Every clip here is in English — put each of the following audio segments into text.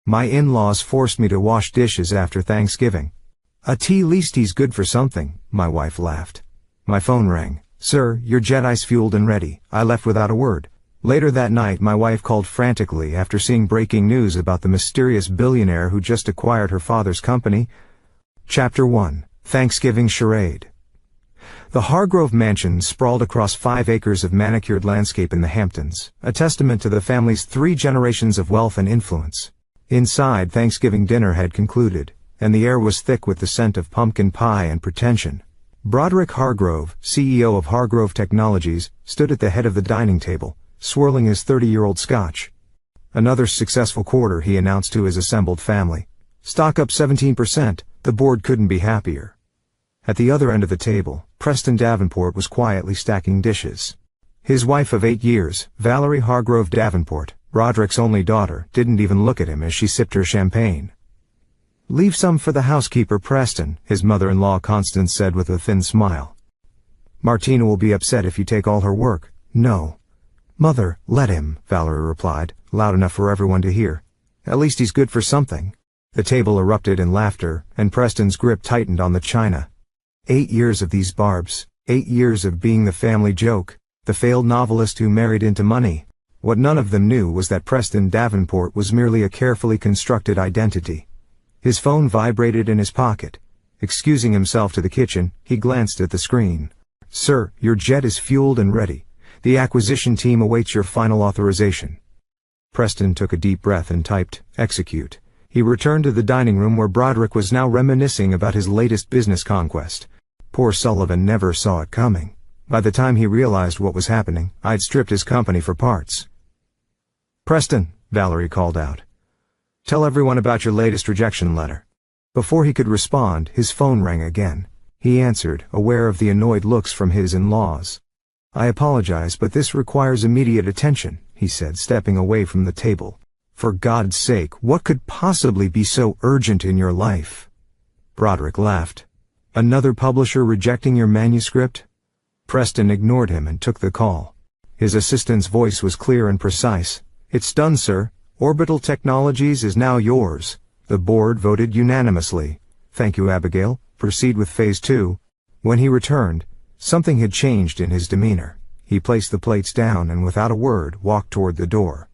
My in-laws forced me to wash dishes after Thanksgiving. At least he's good for something, my wife laughed. My phone rang. Sir, your jet ice fueled and ready. I left without a word. Later that night my wife called frantically after seeing breaking news about the mysterious billionaire who just acquired her father's company. Chapter 1. Thanksgiving Charade. The Hargrove mansion sprawled across 5 acres of manicured landscape in the Hamptons, a testament to the family's 3 generations of wealth and influence. Inside, Thanksgiving dinner had concluded, and the air was thick with the scent of pumpkin pie and pretension. Broderick Hargrove, CEO of Hargrove Technologies, stood at the head of the dining table, swirling his 30-year-old scotch. Another successful quarter, he announced to his assembled family. Stock up 17%, the board couldn't be happier. At the other end of the table, Preston Davenport was quietly stacking dishes. His wife of 8 years, Valerie Hargrove Davenport, Broderick's only daughter, didn't even look at him as she sipped her champagne. Leave some for the housekeeper, Preston, his mother-in-law Constance said with a thin smile. Martina will be upset if you take all her work. No. Mother, let him, Valerie replied, loud enough for everyone to hear. At least he's good for something. The table erupted in laughter, and Preston's grip tightened on the china. 8 years of these barbs, 8 years of being the family joke, the failed novelist who married into money. What none of them knew was that Preston Davenport was merely a carefully constructed identity. His phone vibrated in his pocket. Excusing himself to the kitchen, he glanced at the screen. Sir, your jet is fueled and ready. The acquisition team awaits your final authorization. Preston took a deep breath and typed, execute. He returned to the dining room where Broderick was now reminiscing about his latest business conquest. Poor Sullivan never saw it coming. By the time he realized what was happening, I'd stripped his company for parts. Preston, Valerie called out. Tell everyone about your latest rejection letter. Before he could respond, his phone rang again. He answered, aware of the annoyed looks from his in-laws. I apologize, but this requires immediate attention, he said, stepping away from the table. For God's sake, what could possibly be so urgent in your life? Broderick laughed. Another publisher rejecting your manuscript? Preston ignored him and took the call. His assistant's voice was clear and precise. It's done, sir. Orbital Technologies is now yours. The board voted unanimously. Thank you, Abigail. Proceed with Phase 2. When he returned, something had changed in his demeanor. He placed the plates down and without a word walked toward the door.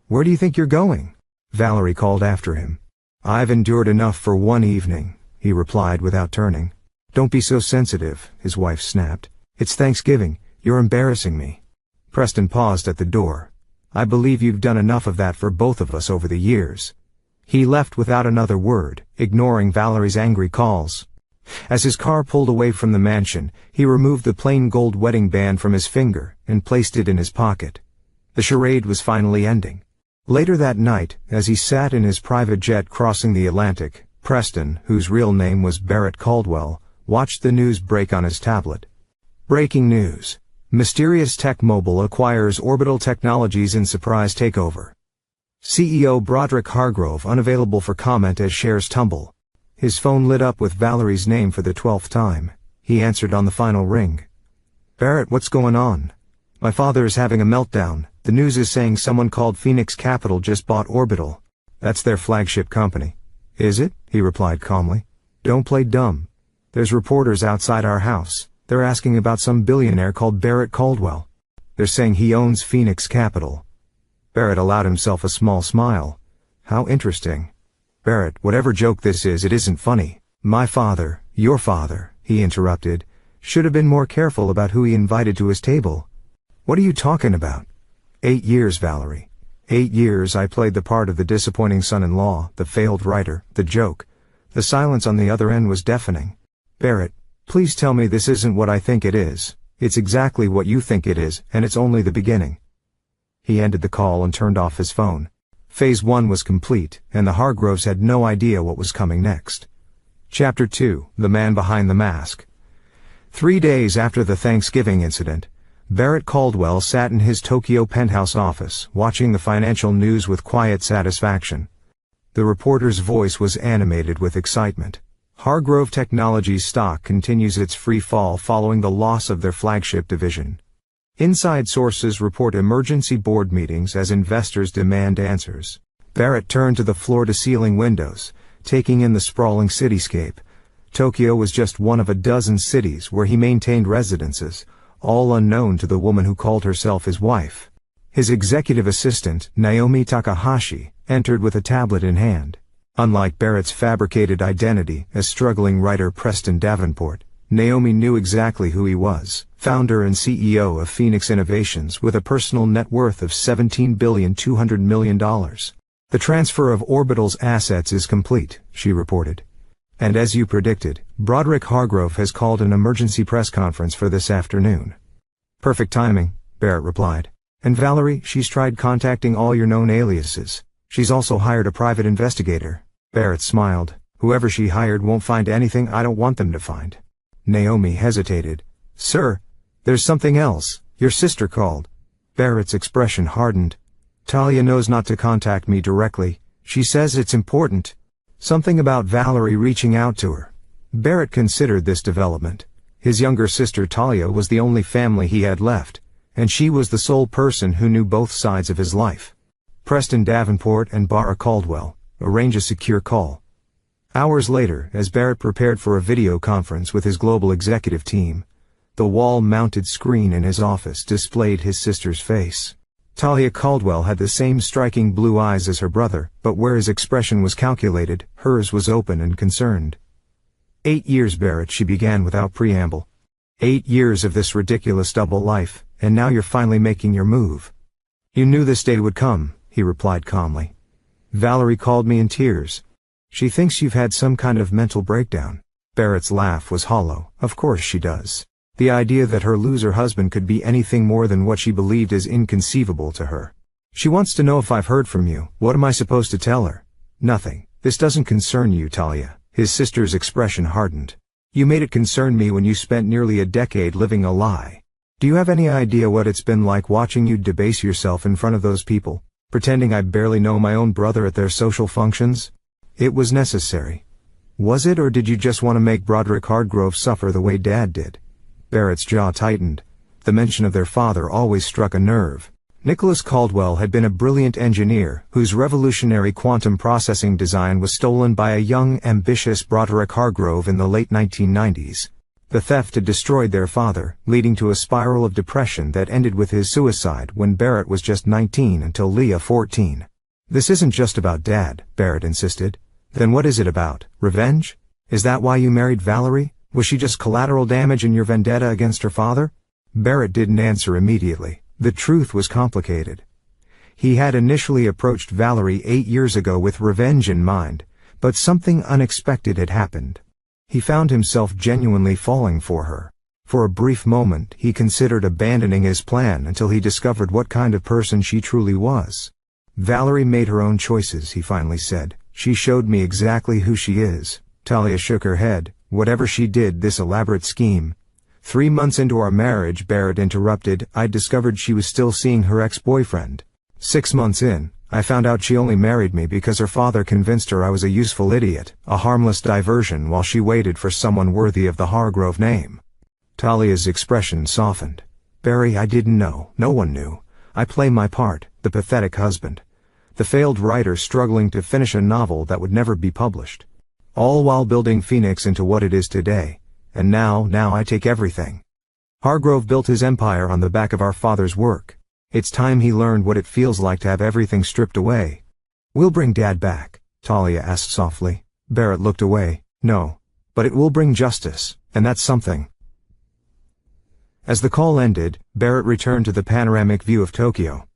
Where do you think you're going? Valerie called after him. I've endured enough for one evening, he replied without turning. Don't be so sensitive, his wife snapped. It's Thanksgiving. You're embarrassing me. Preston paused at the door. I believe you've done enough of that for both of us over the years. He left without another word, ignoring Valerie's angry calls. As his car pulled away from the mansion, he removed the plain gold wedding band from his finger and placed it in his pocket. The charade was finally ending. Later that night, as he sat in his private jet crossing the Atlantic, Preston, whose real name was Barrett Caldwell, watched the news break on his tablet. Breaking news. Mysterious Tech Mobile acquires Orbital Technologies in surprise takeover. CEO Broderick Hargrove unavailable for comment as shares tumble. His phone lit up with Valerie's name for the 12th time. He answered on the final ring. Barrett, what's going on? My father is having a meltdown. The news is saying someone called Phoenix Capital just bought Orbital. That's their flagship company. Is it? He replied calmly. Don't play dumb. There's reporters outside our house. They're asking about some billionaire called Barrett Caldwell. They're saying he owns Phoenix Capital. Barrett allowed himself a small smile. How interesting. Barrett, whatever joke this is, it isn't funny. My father, your father, he interrupted, should have been more careful about who he invited to his table. What are you talking about? 8 years, Valerie. 8 years I played the part of the disappointing son-in-law, the failed writer, the joke. The silence on the other end was deafening. Barrett, please tell me this isn't what I think it is. It's exactly what you think it is, and it's only the beginning. He ended the call and turned off his phone. Phase 1 was complete, and the Hargroves had no idea what was coming next. Chapter 2, The Man Behind the Mask. 3 days after the Thanksgiving incident, Barrett Caldwell sat in his Tokyo penthouse office, watching the financial news with quiet satisfaction. The reporter's voice was animated with excitement. Hargrove Technologies stock continues its free fall following the loss of their flagship division. Inside sources report emergency board meetings as investors demand answers. Barrett turned to the floor-to-ceiling windows, taking in the sprawling cityscape. Tokyo was just one of a dozen cities where he maintained residences, all unknown to the woman who called herself his wife. His executive assistant, Naomi Takahashi, entered with a tablet in hand. Unlike Barrett's fabricated identity as struggling writer Preston Davenport, Naomi knew exactly who he was, founder and CEO of Phoenix Innovations with a personal net worth of $17.2 billion. The transfer of Orbital's assets is complete, she reported. And as you predicted, Broderick Hargrove has called an emergency press conference for this afternoon. Perfect timing, Barrett replied. And Valerie, she's tried contacting all your known aliases. She's also hired a private investigator. Barrett smiled. Whoever she hired won't find anything I don't want them to find. Naomi hesitated. Sir, there's something else. Your sister called. Barrett's expression hardened. Talia knows not to contact me directly. She says it's important. Something about Valerie reaching out to her. Barrett considered this development. His younger sister Talia was the only family he had left, and she was the sole person who knew both sides of his life. Preston Davenport and Bara Caldwell, arrange a secure call. Hours later, as Barrett prepared for a video conference with his global executive team, the wall-mounted screen in his office displayed his sister's face. Talia Caldwell had the same striking blue eyes as her brother, but where his expression was calculated, hers was open and concerned. 8 years, Barrett, she began without preamble. 8 years of this ridiculous double life, and now you're finally making your move. You knew this day would come, he replied calmly. Valerie called me in tears. She thinks you've had some kind of mental breakdown. Barrett's laugh was hollow. Of course she does. The idea that her loser husband could be anything more than what she believed is inconceivable to her. She wants to know if I've heard from you. What am I supposed to tell her? Nothing. This doesn't concern you, Talia. His sister's expression hardened. You made it concern me when you spent nearly a decade living a lie. Do you have any idea what it's been like watching you debase yourself in front of those people, pretending I barely know my own brother at their social functions? It was necessary. Was it, or did you just want to make Broderick Hargrove suffer the way Dad did? Barrett's jaw tightened. The mention of their father always struck a nerve. Nicholas Caldwell had been a brilliant engineer whose revolutionary quantum processing design was stolen by a young, ambitious Broderick Hargrove in the late 1990s. The theft had destroyed their father, leading to a spiral of depression that ended with his suicide when Barrett was just 19 until Leah 14. This isn't just about Dad, Barrett insisted. Then what is it about? Revenge? Is that why you married Valerie? Was she just collateral damage in your vendetta against her father? Barrett didn't answer immediately. The truth was complicated. He had initially approached Valerie 8 years ago with revenge in mind, but something unexpected had happened. He found himself genuinely falling for her. For a brief moment, he considered abandoning his plan until he discovered what kind of person she truly was. Valerie made her own choices, he finally said. She showed me exactly who she is. Talia shook her head. Whatever she did, this elaborate scheme. 3 months into our marriage, Barrett interrupted, I discovered she was still seeing her ex-boyfriend. 6 months in, I found out she only married me because her father convinced her I was a useful idiot, a harmless diversion while she waited for someone worthy of the Hargrove name. Talia's expression softened. Barry, I didn't know. No one knew. I play my part, the pathetic husband. The failed writer struggling to finish a novel that would never be published. All while building Phoenix into what it is today. And now I take everything. Hargrove built his empire on the back of our father's work. It's time he learned what it feels like to have everything stripped away. We'll bring Dad back, Talia asked softly. Barrett looked away. No. But it will bring justice, and that's something. As the call ended, Barrett returned to the panoramic view of Tokyo.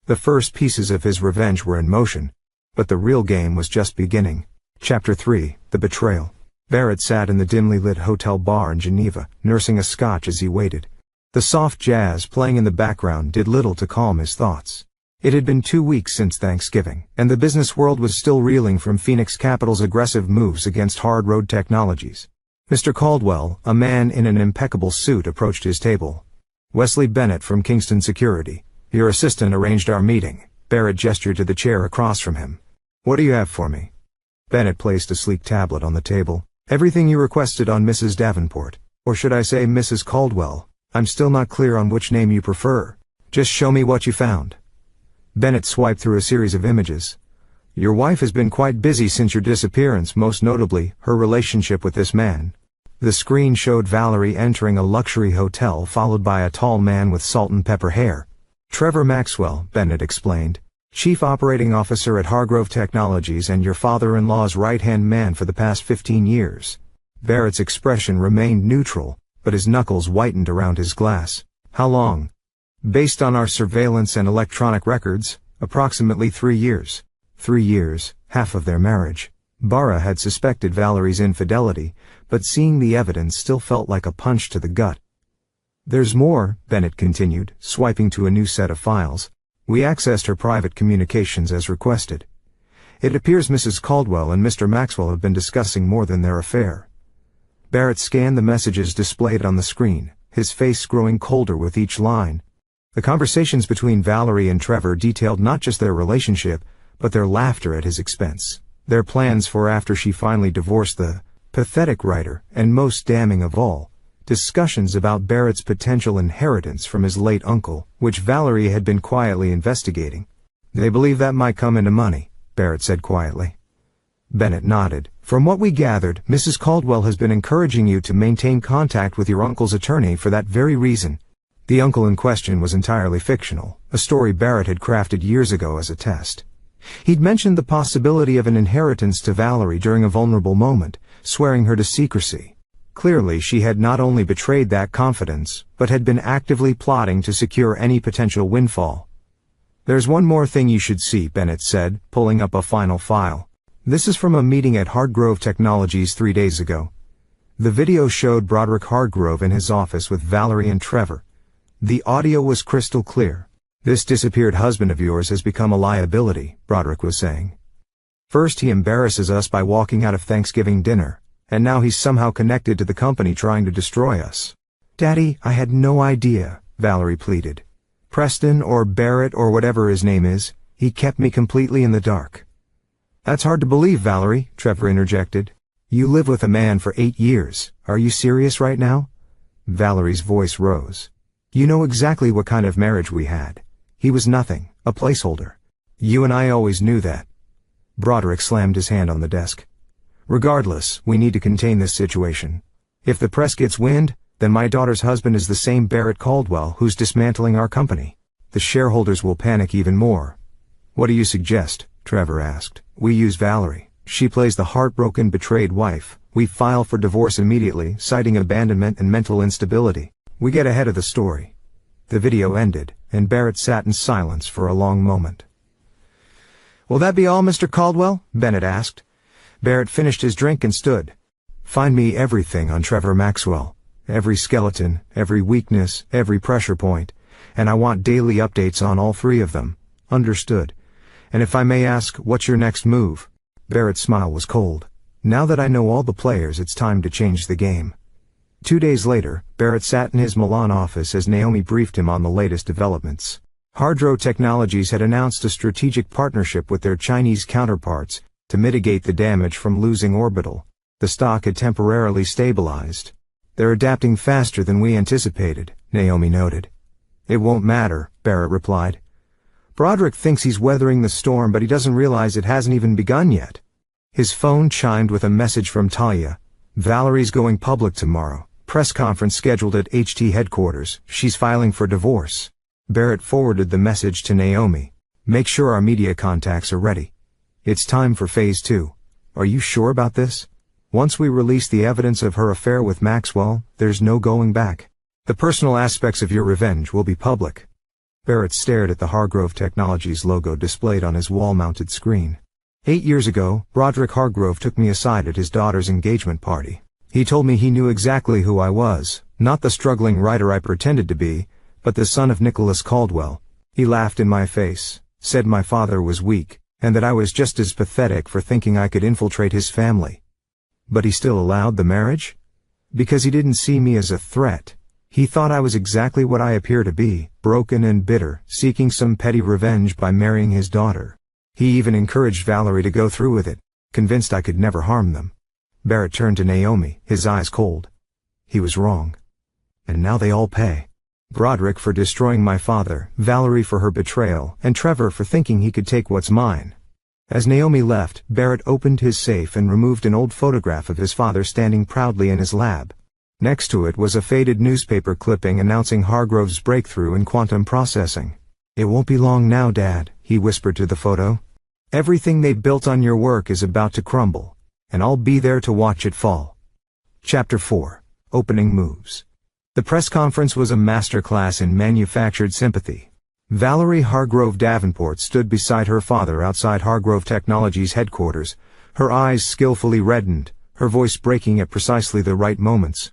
The first pieces of his revenge were in motion, but the real game was just beginning. Chapter 3, The Betrayal. Barrett sat in the dimly lit hotel bar in Geneva, nursing a scotch as he waited. The soft jazz playing in the background did little to calm his thoughts. It had been 2 weeks since Thanksgiving, and the business world was still reeling from Phoenix Capital's aggressive moves against Hard Road Technologies. Mr. Caldwell, a man in an impeccable suit, approached his table. Wesley Bennett from Kingston Security. Your assistant arranged our meeting. Barrett gestured to the chair across from him. What do you have for me? Bennett placed a sleek tablet on the table. Everything you requested on Mrs. Davenport. Or should I say Mrs. Caldwell? I'm still not clear on which name you prefer. Just show me what you found. Bennett swiped through a series of images. Your wife has been quite busy since your disappearance, most notably, her relationship with this man. The screen showed Valerie entering a luxury hotel followed by a tall man with salt and pepper hair. Trevor Maxwell, Bennett explained. Chief Operating Officer at Hargrove Technologies and your father-in-law's right-hand man for the past 15 years. Barrett's expression remained neutral, but his knuckles whitened around his glass. How long? Based on our surveillance and electronic records, approximately 3 years. 3 years, half of their marriage. Barra had suspected Valerie's infidelity, but seeing the evidence still felt like a punch to the gut. There's more, Bennett continued, swiping to a new set of files. We accessed her private communications as requested. It appears Mrs. Caldwell and Mr. Maxwell have been discussing more than their affair. Barrett scanned the messages displayed on the screen, his face growing colder with each line. The conversations between Valerie and Trevor detailed not just their relationship, but their laughter at his expense, their plans for after she finally divorced the pathetic writer, and most damning of all, discussions about Barrett's potential inheritance from his late uncle, which Valerie had been quietly investigating. They believe that might come into money, Barrett said quietly. Bennett nodded. From what we gathered, Mrs. Caldwell has been encouraging you to maintain contact with your uncle's attorney for that very reason. The uncle in question was entirely fictional, a story Barrett had crafted years ago as a test. He'd mentioned the possibility of an inheritance to Valerie during a vulnerable moment, swearing her to secrecy. Clearly, she had not only betrayed that confidence, but had been actively plotting to secure any potential windfall. There's one more thing you should see, Bennett said, pulling up a final file. This is from a meeting at Hargrove Technologies 3 days ago. The video showed Broderick Hargrove in his office with Valerie and Trevor. The audio was crystal clear. This disappeared husband of yours has become a liability, Broderick was saying. First he embarrasses us by walking out of Thanksgiving dinner, and now he's somehow connected to the company trying to destroy us. Daddy, I had no idea, Valerie pleaded. Preston or Barrett or whatever his name is, he kept me completely in the dark. That's hard to believe, Valerie, Trevor interjected. You live with a man for 8 years. Are you serious right now? Valerie's voice rose. You know exactly what kind of marriage we had. He was nothing, a placeholder. You and I always knew that. Broderick slammed his hand on the desk. Regardless, we need to contain this situation. If the press gets wind, then my daughter's husband is the same Barrett Caldwell who's dismantling our company. The shareholders will panic even more. What do you suggest? Trevor asked. We use Valerie. She plays the heartbroken, betrayed wife. We file for divorce immediately, citing abandonment and mental instability. We get ahead of the story. The video ended, and Barrett sat in silence for a long moment. Will that be all, Mr. Caldwell? Bennett asked. Barrett finished his drink and stood. Find me everything on Trevor Maxwell. Every skeleton, every weakness, every pressure point. And I want daily updates on all 3 of them. Understood. And if I may ask, what's your next move? Barrett's smile was cold. Now that I know all the players, it's time to change the game. 2 days later, Barrett sat in his Milan office as Naomi briefed him on the latest developments. Hargrove Technologies had announced a strategic partnership with their Chinese counterparts to mitigate the damage from losing Orbital. The stock had temporarily stabilized. They're adapting faster than we anticipated, Naomi noted. It won't matter, Barrett replied. Broderick thinks he's weathering the storm, but he doesn't realize it hasn't even begun yet. His phone chimed with a message from Talia. Valerie's going public tomorrow. Press conference scheduled at HT headquarters. She's filing for divorce. Barrett forwarded the message to Naomi. Make sure our media contacts are ready. It's time for phase 2. Are you sure about this? Once we release the evidence of her affair with Maxwell, there's no going back. The personal aspects of your revenge will be public. Barrett stared at the Hargrove Technologies logo displayed on his wall-mounted screen. 8 years ago, Broderick Hargrove took me aside at his daughter's engagement party. He told me he knew exactly who I was, not the struggling writer I pretended to be, but the son of Nicholas Caldwell. He laughed in my face, said my father was weak, and that I was just as pathetic for thinking I could infiltrate his family. But he still allowed the marriage? Because he didn't see me as a threat. He thought I was exactly what I appear to be, broken and bitter, seeking some petty revenge by marrying his daughter. He even encouraged Valerie to go through with it, convinced I could never harm them. Barrett turned to Naomi, his eyes cold. He was wrong. And now they all pay. Broderick for destroying my father, Valerie for her betrayal, and Trevor for thinking he could take what's mine. As Naomi left, Barrett opened his safe and removed an old photograph of his father standing proudly in his lab. Next to it was a faded newspaper clipping announcing Hargrove's breakthrough in quantum processing. "It won't be long now, Dad," he whispered to the photo. "Everything they built on your work is about to crumble, and I'll be there to watch it fall." Chapter 4. Opening Moves. The press conference was a masterclass in manufactured sympathy. Valerie Hargrove Davenport stood beside her father outside Hargrove Technologies headquarters, her eyes skillfully reddened, her voice breaking at precisely the right moments.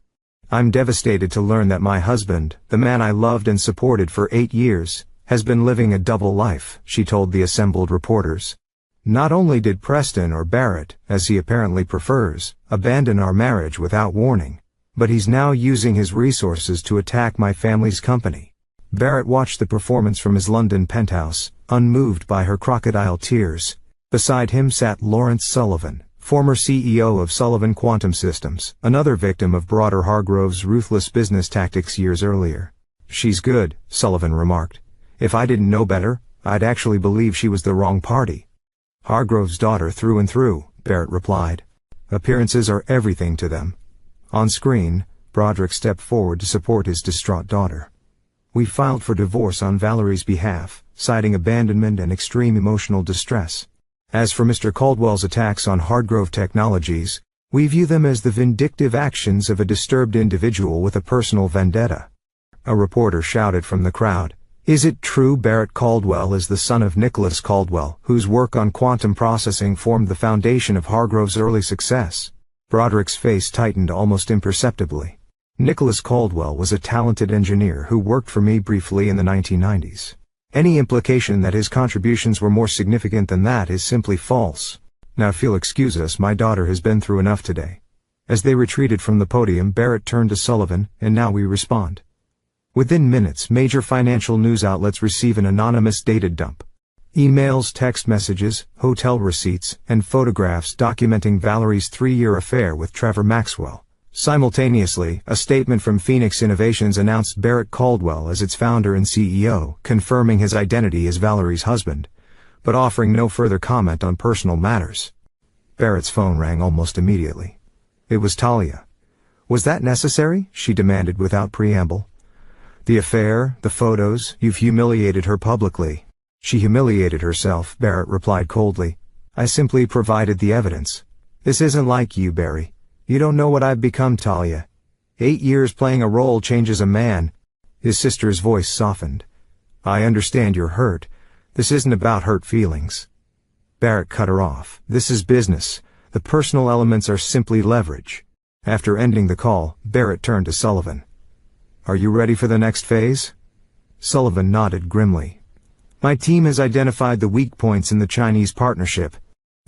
"I'm devastated to learn that my husband, the man I loved and supported for 8 years, has been living a double life," she told the assembled reporters. "Not only did Preston, or Barrett, as he apparently prefers, abandon our marriage without warning, but he's now using his resources to attack my family's company." Barrett watched the performance from his London penthouse, unmoved by her crocodile tears. Beside him sat Lawrence Sullivan, former CEO of Sullivan Quantum Systems, another victim of Broader Hargrove's ruthless business tactics years earlier. "She's good," Sullivan remarked. "If I didn't know better, I'd actually believe she was the wrong party." "Hargrove's daughter through and through," Barrett replied. "Appearances are everything to them." On screen, Broderick stepped forward to support his distraught daughter. "We filed for divorce on Valerie's behalf, citing abandonment and extreme emotional distress. As for Mr. Caldwell's attacks on Hargrove Technologies, we view them as the vindictive actions of a disturbed individual with a personal vendetta." A reporter shouted from the crowd, "Is it true Barrett Caldwell is the son of Nicholas Caldwell, whose work on quantum processing formed the foundation of Hargrove's early success?" Broderick's face tightened almost imperceptibly. "Nicholas Caldwell was a talented engineer who worked for me briefly in the 1990s. Any implication that his contributions were more significant than that is simply false. Now if you'll excuse us, my daughter has been through enough today." As they retreated from the podium, Barrett turned to Sullivan, "And now we respond." Within minutes, major financial news outlets receive an anonymous data dump. Emails, text messages, hotel receipts, and photographs documenting Valerie's 3-year affair with Trevor Maxwell. Simultaneously, a statement from Phoenix Innovations announced Barrett Caldwell as its founder and CEO, confirming his identity as Valerie's husband, but offering no further comment on personal matters. Barrett's phone rang almost immediately. It was Talia. "Was that necessary?" she demanded without preamble. "The affair, the photos, you've humiliated her publicly." "She humiliated herself," Barrett replied coldly. "I simply provided the evidence. This isn't like you, Barry. You don't know what I've become, Talia. 8 years playing a role changes a man." His sister's voice softened. "I understand you're hurt. This isn't about hurt feelings." Barrett cut her off. "This is business. The personal elements are simply leverage." After ending the call, Barrett turned to Sullivan. "Are you ready for the next phase?" Sullivan nodded grimly. "My team has identified the weak points in the Chinese partnership.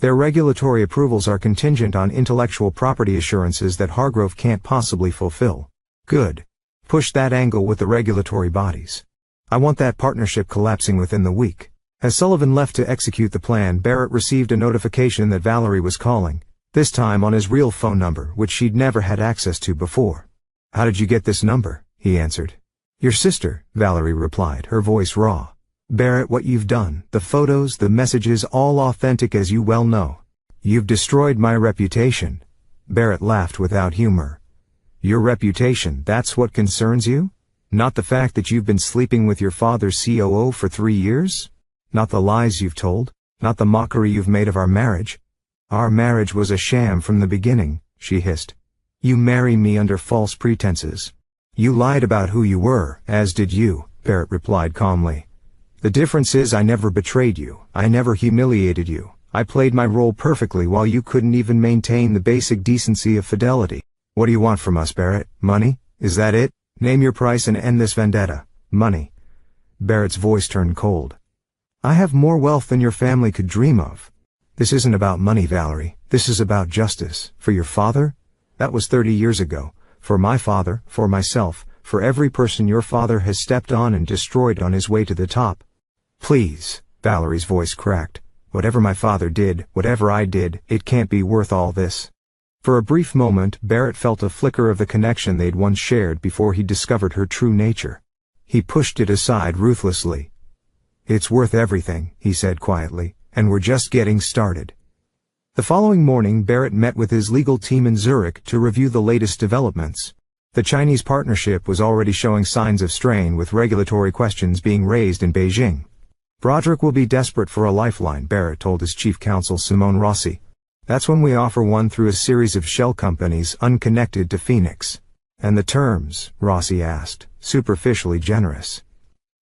Their regulatory approvals are contingent on intellectual property assurances that Hargrove can't possibly fulfill." "Good. Push that angle with the regulatory bodies. I want that partnership collapsing within the week." As Sullivan left to execute the plan, Barrett received a notification that Valerie was calling, this time on his real phone number, which she'd never had access to before. "How did you get this number?" he answered. "Your sister," Valerie replied, her voice raw. "Barrett, what you've done, the photos, the messages, all authentic as you well know. You've destroyed my reputation." Barrett laughed without humor. "Your reputation, that's what concerns you? Not the fact that you've been sleeping with your father's COO for 3 years? Not the lies you've told? Not the mockery you've made of our marriage?" "Our marriage was a sham from the beginning," she hissed. "You marry me under false pretenses." "You lied about who you were, as did you," Barrett replied calmly. "The difference is I never betrayed you. I never humiliated you. I played my role perfectly while you couldn't even maintain the basic decency of fidelity. What do you want from us, Barrett? Money? Is that it? Name your price and end this vendetta." "Money." Barrett's voice turned cold. "I have more wealth than your family could dream of." "This isn't about money, Valerie. This is about justice. For your father? That was 30 years ago. For my father, for myself, for every person your father has stepped on and destroyed on his way to the top." "Please," Valerie's voice cracked. "Whatever my father did, whatever I did, it can't be worth all this." For a brief moment, Barrett felt a flicker of the connection they'd once shared before he discovered her true nature. He pushed it aside ruthlessly. "It's worth everything," he said quietly, And we're just getting started. The following morning, Barrett met with his legal team in Zurich to review the latest developments. The Chinese partnership was already showing signs of strain, with regulatory questions being raised in Beijing. Broderick will be desperate for a lifeline, Barrett told his chief counsel Simone Rossi. That's when we offer one through a series of shell companies unconnected to Phoenix. And the terms, Rossi asked, superficially generous.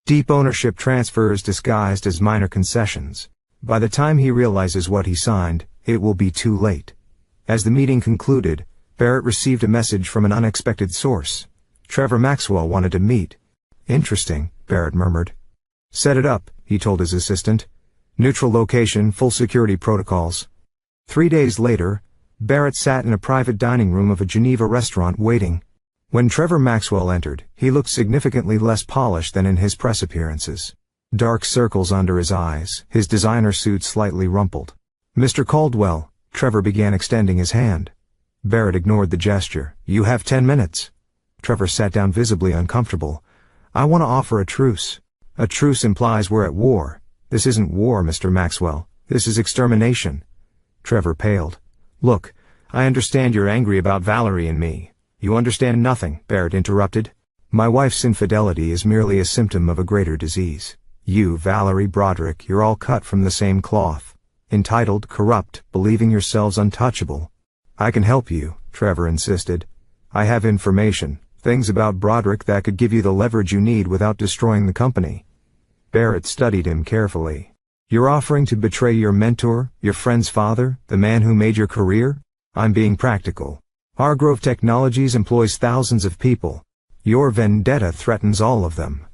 Deep ownership transfers disguised as minor concessions. By the time he realizes what he signed, it will be too late. As the meeting concluded, Barrett received a message from an unexpected source. Trevor Maxwell wanted to meet. Interesting, Barrett murmured. Set it up, he told his assistant. Neutral location, full security protocols. 3 days later, Barrett sat in a private dining room of a Geneva restaurant waiting. When Trevor Maxwell entered, he looked significantly less polished than in his press appearances. Dark circles under his eyes, his designer suit slightly rumpled. Mr. Caldwell, Trevor began, extending his hand. Barrett ignored the gesture. You have 10 minutes. Trevor sat down, visibly uncomfortable. I want to offer a truce. A truce implies we're at war. This isn't war, Mr. Maxwell. This is extermination. Trevor paled. Look, I understand you're angry about Valerie and me. You understand nothing, Barrett interrupted. My wife's infidelity is merely a symptom of a greater disease. You, Valerie, Broderick, you're all cut from the same cloth. Entitled, corrupt, believing yourselves untouchable. I can help you, Trevor insisted. I have information, things about Broderick that could give you the leverage you need without destroying the company. Barrett studied him carefully. You're offering to betray your mentor, your friend's father, the man who made your career? I'm being practical. Hargrove Technologies employs thousands of people. Your vendetta threatens all of them.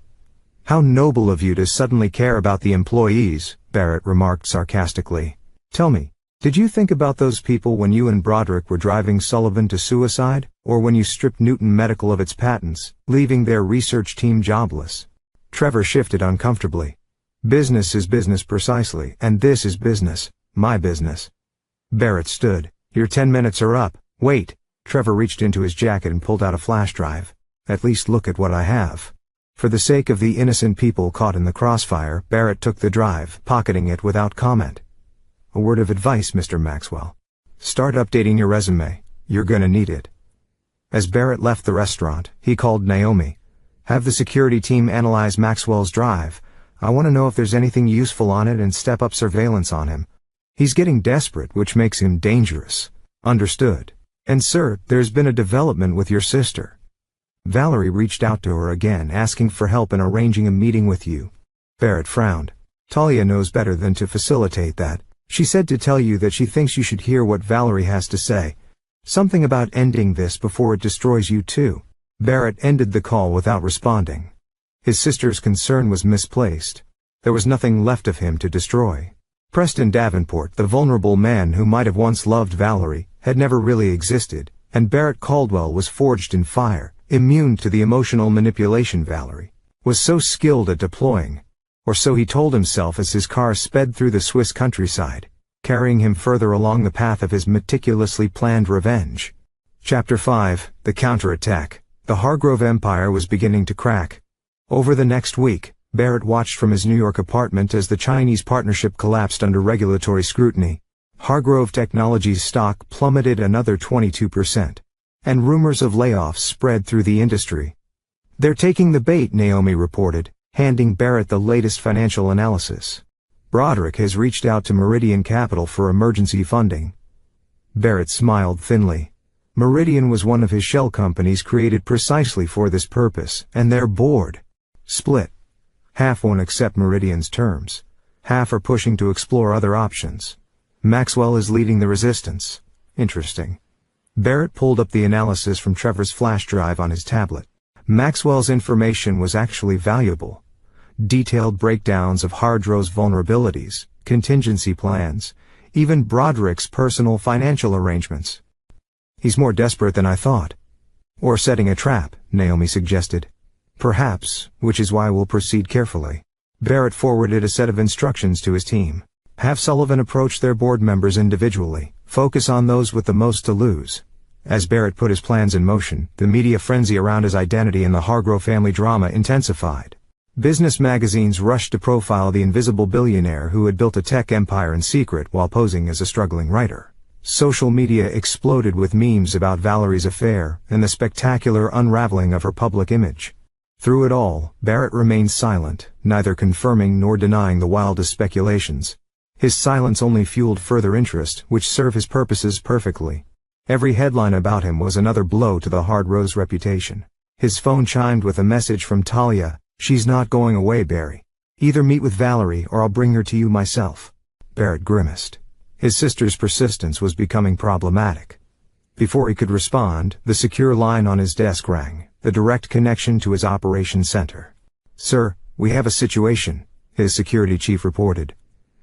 How noble of you to suddenly care about the employees, Barrett remarked sarcastically. Tell me, did you think about those people when you and Broderick were driving Sullivan to suicide, or when you stripped Newton Medical of its patents, leaving their research team jobless? Trevor shifted uncomfortably. Business is business precisely, and this is business, my business. Barrett stood. Your 10 minutes are up. Wait. Trevor reached into his jacket and pulled out a flash drive. At least look at what I have. For the sake of the innocent people caught in the crossfire, Barrett took the drive, pocketing it without comment. A word of advice, Mr. Maxwell. Start updating your resume. You're gonna need it. As Barrett left the restaurant, he called Naomi. Have the security team analyze Maxwell's drive. I want to know if there's anything useful on it and step up surveillance on him. He's getting desperate, which makes him dangerous. Understood. And sir, there's been a development with your sister. Valerie reached out to her again, asking for help in arranging a meeting with you. Barrett frowned. Talia knows better than to facilitate that. She said to tell you that she thinks you should hear what Valerie has to say. Something about ending this before it destroys you too. Barrett ended the call without responding. His sister's concern was misplaced. There was nothing left of him to destroy. Preston Davenport, the vulnerable man who might have once loved Valerie, had never really existed, and Barrett Caldwell was forged in fire, immune to the emotional manipulation Valerie was so skilled at deploying. Or so he told himself as his car sped through the Swiss countryside, carrying him further along the path of his meticulously planned revenge. Chapter 5, The Counterattack. The Hargrove Empire was beginning to crack. Over the next week, Barrett watched from his New York apartment as the Chinese partnership collapsed under regulatory scrutiny. Hargrove Technologies' stock plummeted another 22%. And rumors of layoffs spread through the industry. They're taking the bait, Naomi reported, handing Barrett the latest financial analysis. Broderick has reached out to Meridian Capital for emergency funding. Barrett smiled thinly. Meridian was one of his shell companies created precisely for this purpose, and their board split. Half won't accept Meridian's terms. Half are pushing to explore other options. Maxwell is leading the resistance. Interesting. Barrett pulled up the analysis from Trevor's flash drive on his tablet. Maxwell's information was actually valuable. Detailed breakdowns of Hargrove's vulnerabilities, contingency plans, even Broderick's personal financial arrangements. He's more desperate than I thought. Or setting a trap, Naomi suggested. Perhaps, which is why we'll proceed carefully. Barrett forwarded a set of instructions to his team. Have Sullivan approach their board members individually. Focus on those with the most to lose. As Barrett put his plans in motion, the media frenzy around his identity in the Hargrove family drama intensified. Business magazines rushed to profile the invisible billionaire who had built a tech empire in secret while posing as a struggling writer. Social media exploded with memes about Valerie's affair and the spectacular unraveling of her public image. Through it all, Barrett remained silent, neither confirming nor denying the wildest speculations. His silence only fueled further interest, which served his purposes perfectly. Every headline about him was another blow to the Hard Rose reputation. His phone chimed with a message from Talia. "She's not going away, Barry. Either meet with Valerie or I'll bring her to you myself." Barrett grimaced. His sister's persistence was becoming problematic. Before he could respond, the secure line on his desk rang, the direct connection to his operations center. "Sir, we have a situation," his security chief reported.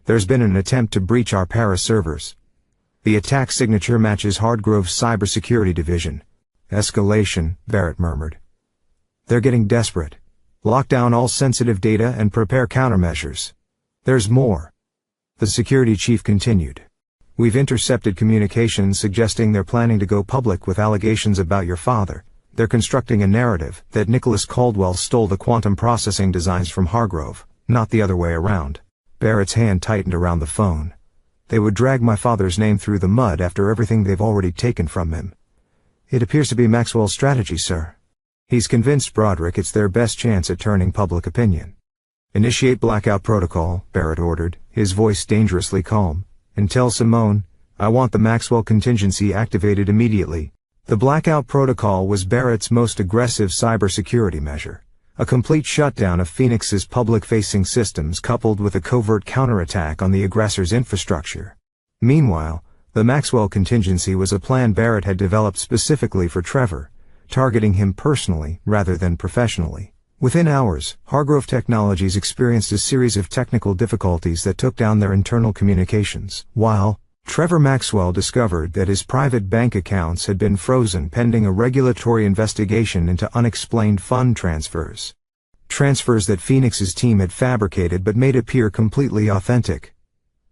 "There's been an attempt to breach our Paris servers. The attack signature matches Hardgrove's cybersecurity division." "Escalation," Barrett murmured. "They're getting desperate. Lock down all sensitive data and prepare countermeasures." "There's more," the security chief continued. "We've intercepted communications suggesting they're planning to go public with allegations about your father. They're constructing a narrative that Nicholas Caldwell stole the quantum processing designs from Hargrove, not the other way around." Barrett's hand tightened around the phone. "They would drag my father's name through the mud after everything they've already taken from him." "It appears to be Maxwell's strategy, sir. He's convinced Broderick it's their best chance at turning public opinion." "Initiate blackout protocol," Barrett ordered, his voice dangerously calm. "And tell Simone, I want the Maxwell contingency activated immediately." The blackout protocol was Barrett's most aggressive cybersecurity measure. A complete shutdown of Phoenix's public-facing systems coupled with a covert counterattack on the aggressor's infrastructure. Meanwhile, the Maxwell contingency was a plan Barrett had developed specifically for Trevor, targeting him personally rather than professionally. Within hours, Hargrove Technologies experienced a series of technical difficulties that took down their internal communications, while Trevor Maxwell discovered that his private bank accounts had been frozen pending a regulatory investigation into unexplained fund transfers. Transfers that Phoenix's team had fabricated but made appear completely authentic.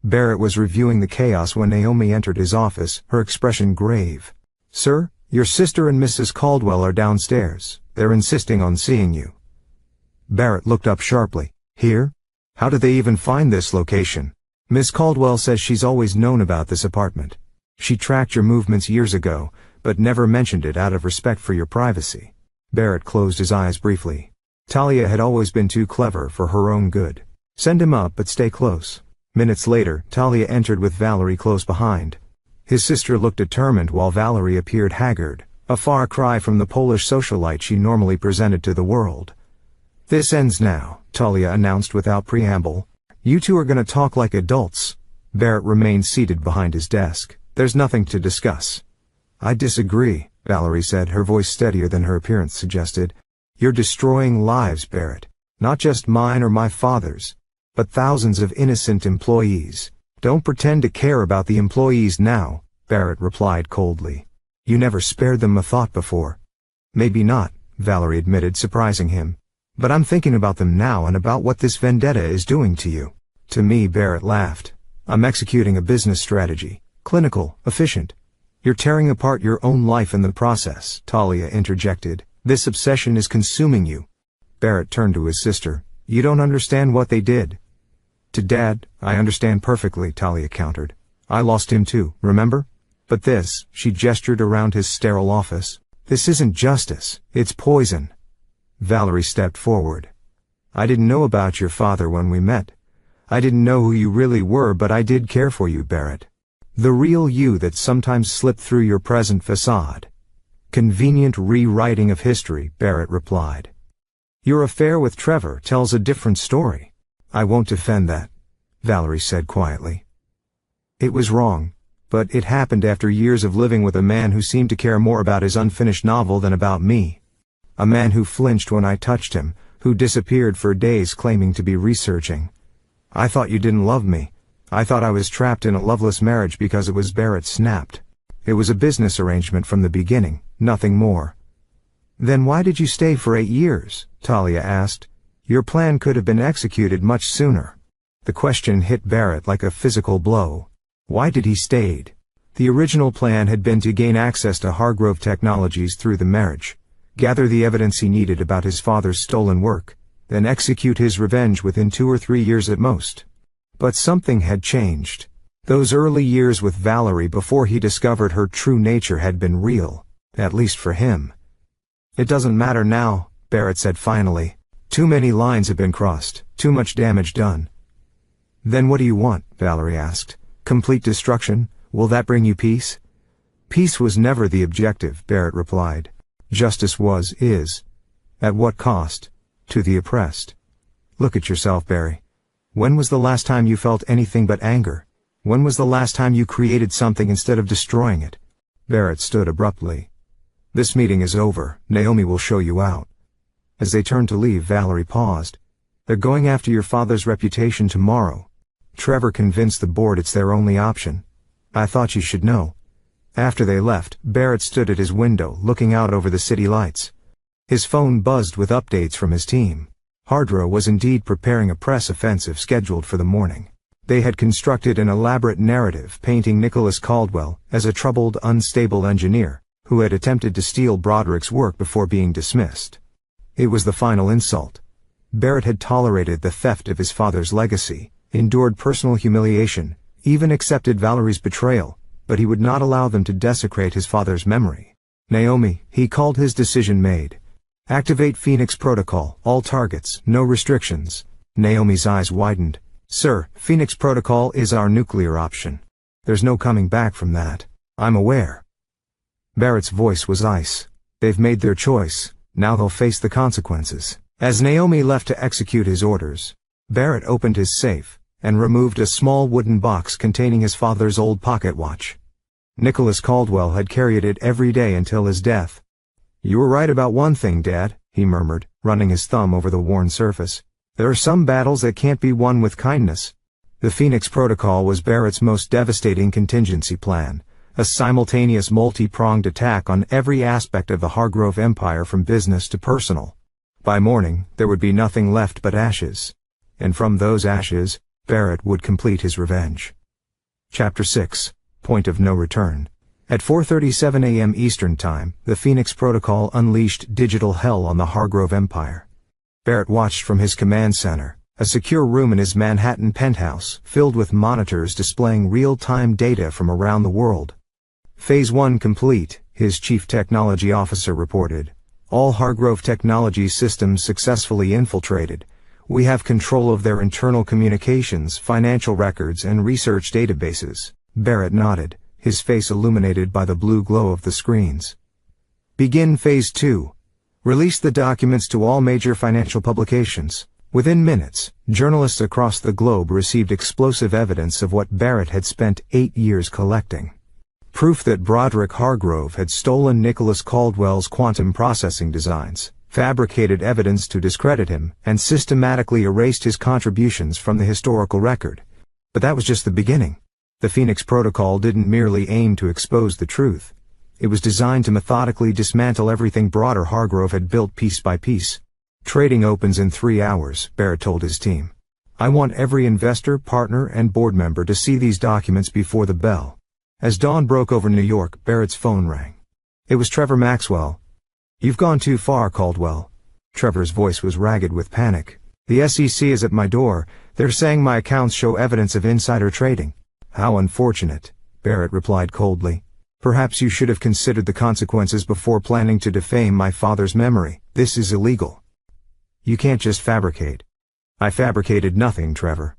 Barrett was reviewing the chaos when Naomi entered his office, her expression grave. "Sir, your sister and Mrs. Caldwell are downstairs. They're insisting on seeing you." Barrett looked up sharply. "Here? How did they even find this location?" "Miss Caldwell says she's always known about this apartment. She tracked your movements years ago, but never mentioned it out of respect for your privacy." Barrett closed his eyes briefly. Talia had always been too clever for her own good. "Send him up, but stay close." Minutes later, Talia entered with Valerie close behind. His sister looked determined while Valerie appeared haggard, a far cry from the Polish socialite she normally presented to the world. "This ends now," Talia announced without preamble. "You two are gonna talk like adults." Barrett remained seated behind his desk. "There's nothing to discuss." "I disagree," Valerie said, her voice steadier than her appearance suggested. "You're destroying lives, Barrett. Not just mine or my father's, but thousands of innocent employees." "Don't pretend to care about the employees now," Barrett replied coldly. "You never spared them a thought before." "Maybe not," Valerie admitted, surprising him. "But I'm thinking about them now and about what this vendetta is doing to you." "To me," Barrett laughed. "I'm executing a business strategy. Clinical, efficient." "You're tearing apart your own life in the process," Talia interjected. "This obsession is consuming you." Barrett turned to his sister. "You don't understand what they did." "To Dad, I understand perfectly," Talia countered. "I lost him too, remember? But this," she gestured around his sterile office, "this isn't justice, it's poison." Valerie stepped forward. "I didn't know about your father when we met. I didn't know who you really were, but I did care for you, Barrett. The real you that sometimes slipped through your present facade." "Convenient rewriting of history," Barrett replied. "Your affair with Trevor tells a different story." "I won't defend that," Valerie said quietly. "It was wrong, but it happened after years of living with a man who seemed to care more about his unfinished novel than about me. A man who flinched when I touched him, who disappeared for days claiming to be researching. I thought you didn't love me. I thought I was trapped in a loveless marriage because it was." Barrett snapped. "It was a business arrangement from the beginning, nothing more." "Then why did you stay for 8 years?" Talia asked. "Your plan could have been executed much sooner." The question hit Barrett like a physical blow. Why did he stay? The original plan had been to gain access to Hargrove Technologies through the marriage, gather the evidence he needed about his father's stolen work, then execute his revenge within 2 or 3 years at most. But something had changed. Those early years with Valerie before he discovered her true nature had been real, at least for him. "It doesn't matter now," Barrett said finally. "Too many lines have been crossed, too much damage done." "Then what do you want?" Valerie asked. "Complete destruction? Will that bring you peace?" "Peace was never the objective," Barrett replied. "Justice is. At what cost? To the oppressed. Look at yourself, Barry. When was the last time you felt anything but anger? When was the last time you created something instead of destroying it?" Barrett stood abruptly. "This meeting is over. Naomi will show you out." As they turned to leave, Valerie paused. "They're going after your father's reputation tomorrow. Trevor convinced the board it's their only option. I thought you should know." After they left, Barrett stood at his window, looking out over the city lights. His phone buzzed with updates from his team. Hardrow was indeed preparing a press offensive scheduled for the morning. They had constructed an elaborate narrative painting Nicholas Caldwell as a troubled, unstable engineer who had attempted to steal Broderick's work before being dismissed. It was the final insult. Barrett had tolerated the theft of his father's legacy, endured personal humiliation, even accepted Valerie's betrayal, but he would not allow them to desecrate his father's memory. "Naomi," he called his decision made. "Activate Phoenix Protocol, all targets, no restrictions." Naomi's eyes widened. "Sir, Phoenix Protocol is our nuclear option. There's no coming back from that. I'm aware." Barrett's voice was ice. "They've made their choice. Now they'll face the consequences." As Naomi left to execute his orders, Barrett opened his safe and removed a small wooden box containing his father's old pocket watch. Nicholas Caldwell had carried it every day until his death. "You were right about one thing, Dad," he murmured, running his thumb over the worn surface. "There are some battles that can't be won with kindness." The Phoenix Protocol was Barrett's most devastating contingency plan, a simultaneous multi-pronged attack on every aspect of the Hargrove empire from business to personal. By morning, there would be nothing left but ashes. And from those ashes, Barrett would complete his revenge. Chapter 6. Point of No Return. At 4:37 a.m. Eastern Time, the Phoenix Protocol unleashed digital hell on the Hargrove empire. Barrett watched from his command center, a secure room in his Manhattan penthouse, filled with monitors displaying real-time data from around the world. "Phase 1 complete," his chief technology officer reported. "All Hargrove Technology systems successfully infiltrated. We have control of their internal communications, financial records, and research databases." Barrett nodded, his face illuminated by the blue glow of the screens. "Begin Phase 2. Release the documents to all major financial publications." Within minutes, journalists across the globe received explosive evidence of what Barrett had spent 8 years collecting. Proof that Broderick Hargrove had stolen Nicholas Caldwell's quantum processing designs, fabricated evidence to discredit him, and systematically erased his contributions from the historical record. But that was just the beginning. The Phoenix Protocol didn't merely aim to expose the truth. It was designed to methodically dismantle everything broader Hargrove had built piece by piece. "Trading opens in 3 hours, Barrett told his team. "I want every investor, partner, and board member to see these documents before the bell." As dawn broke over New York, Barrett's phone rang. It was Trevor Maxwell. "You've gone too far, Caldwell." Trevor's voice was ragged with panic. "The SEC is at my door. They're saying my accounts show evidence of insider trading." "How unfortunate," Barrett replied coldly. "Perhaps you should have considered the consequences before planning to defame my father's memory. This is illegal." "You can't just fabricate." "I fabricated nothing, Trevor.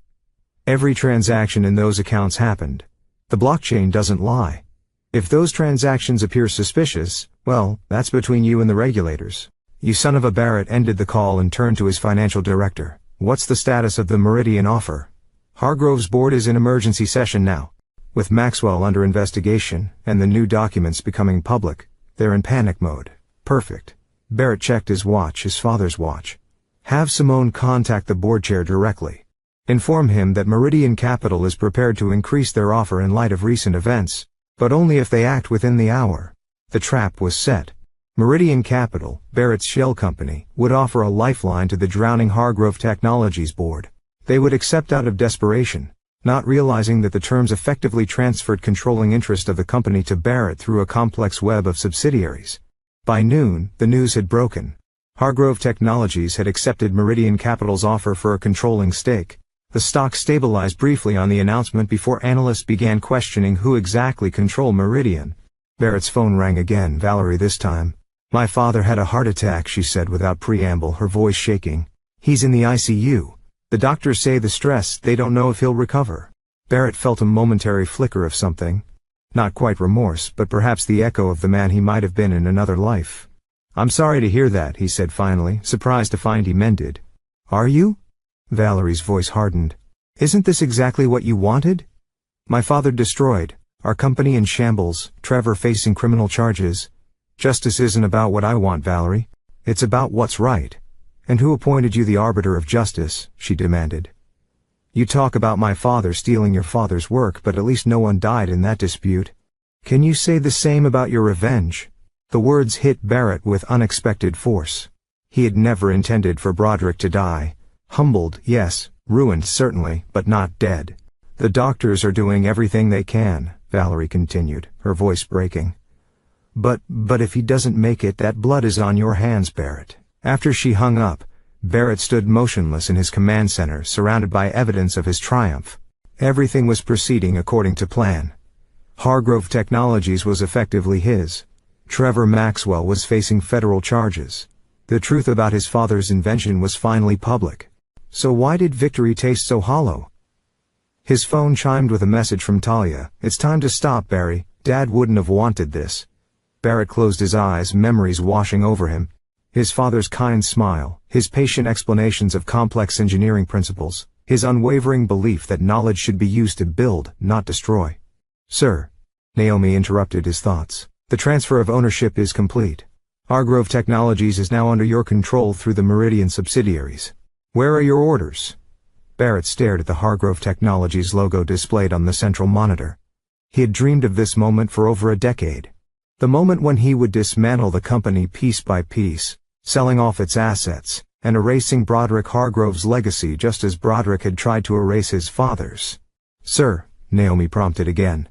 Every transaction in those accounts happened. The blockchain doesn't lie. If those transactions appear suspicious, well, that's between you and the regulators." "You son of a," Barrett ended the call and turned to his financial director. "What's the status of the Meridian offer?" "Hargrove's board is in emergency session now. With Maxwell under investigation, and the new documents becoming public, they're in panic mode." "Perfect." Barrett checked his watch, his father's watch. "Have Simone contact the board chair directly. Inform him that Meridian Capital is prepared to increase their offer in light of recent events, but only if they act within the hour." The trap was set. Meridian Capital, Barrett's shell company, would offer a lifeline to the drowning Hargrove Technologies board. They would accept out of desperation, not realizing that the terms effectively transferred controlling interest of the company to Barrett through a complex web of subsidiaries. By noon, the news had broken. Hargrove Technologies had accepted Meridian Capital's offer for a controlling stake. The stock stabilized briefly on the announcement before analysts began questioning who exactly controlled Meridian. Barrett's phone rang again, Valerie this time. "My father had a heart attack," she said without preamble, her voice shaking. "He's in the ICU. The doctors say the stress, they don't know if he'll recover." Barrett felt a momentary flicker of something. Not quite remorse, but perhaps the echo of the man he might have been in another life. "I'm sorry to hear that," he said finally, surprised to find he mended. "Are you?" Valerie's voice hardened. "Isn't this exactly what you wanted?" "My father destroyed. Our company in shambles, Trevor facing criminal charges. Justice isn't about what I want, Valerie. It's about what's right." "And who appointed you the arbiter of justice?" she demanded. "You talk about my father stealing your father's work, but at least no one died in that dispute. Can you say the same about your revenge?" The words hit Barrett with unexpected force. He had never intended for Broderick to die. Humbled, yes, ruined certainly, but not dead. "The doctors are doing everything they can," Valerie continued, her voice breaking. But if he doesn't make it, that blood is on your hands, Barrett." After she hung up, Barrett stood motionless in his command center, surrounded by evidence of his triumph. Everything was proceeding according to plan. Hargrove Technologies was effectively his. Trevor Maxwell was facing federal charges. The truth about his father's invention was finally public. So why did victory taste so hollow? His phone chimed with a message from Talia. "It's time to stop, Barry. Dad wouldn't have wanted this." Barrett closed his eyes, memories washing over him. His father's kind smile, his patient explanations of complex engineering principles, his unwavering belief that knowledge should be used to build, not destroy. "Sir," Naomi interrupted his thoughts, "the transfer of ownership is complete. Hargrove Technologies is now under your control through the Meridian subsidiaries. Where are your orders?" Barrett stared at the Hargrove Technologies logo displayed on the central monitor. He had dreamed of this moment for over a decade. The moment when he would dismantle the company piece by piece, selling off its assets, and erasing Broderick Hargrove's legacy just as Broderick had tried to erase his father's. "Sir," Naomi prompted again.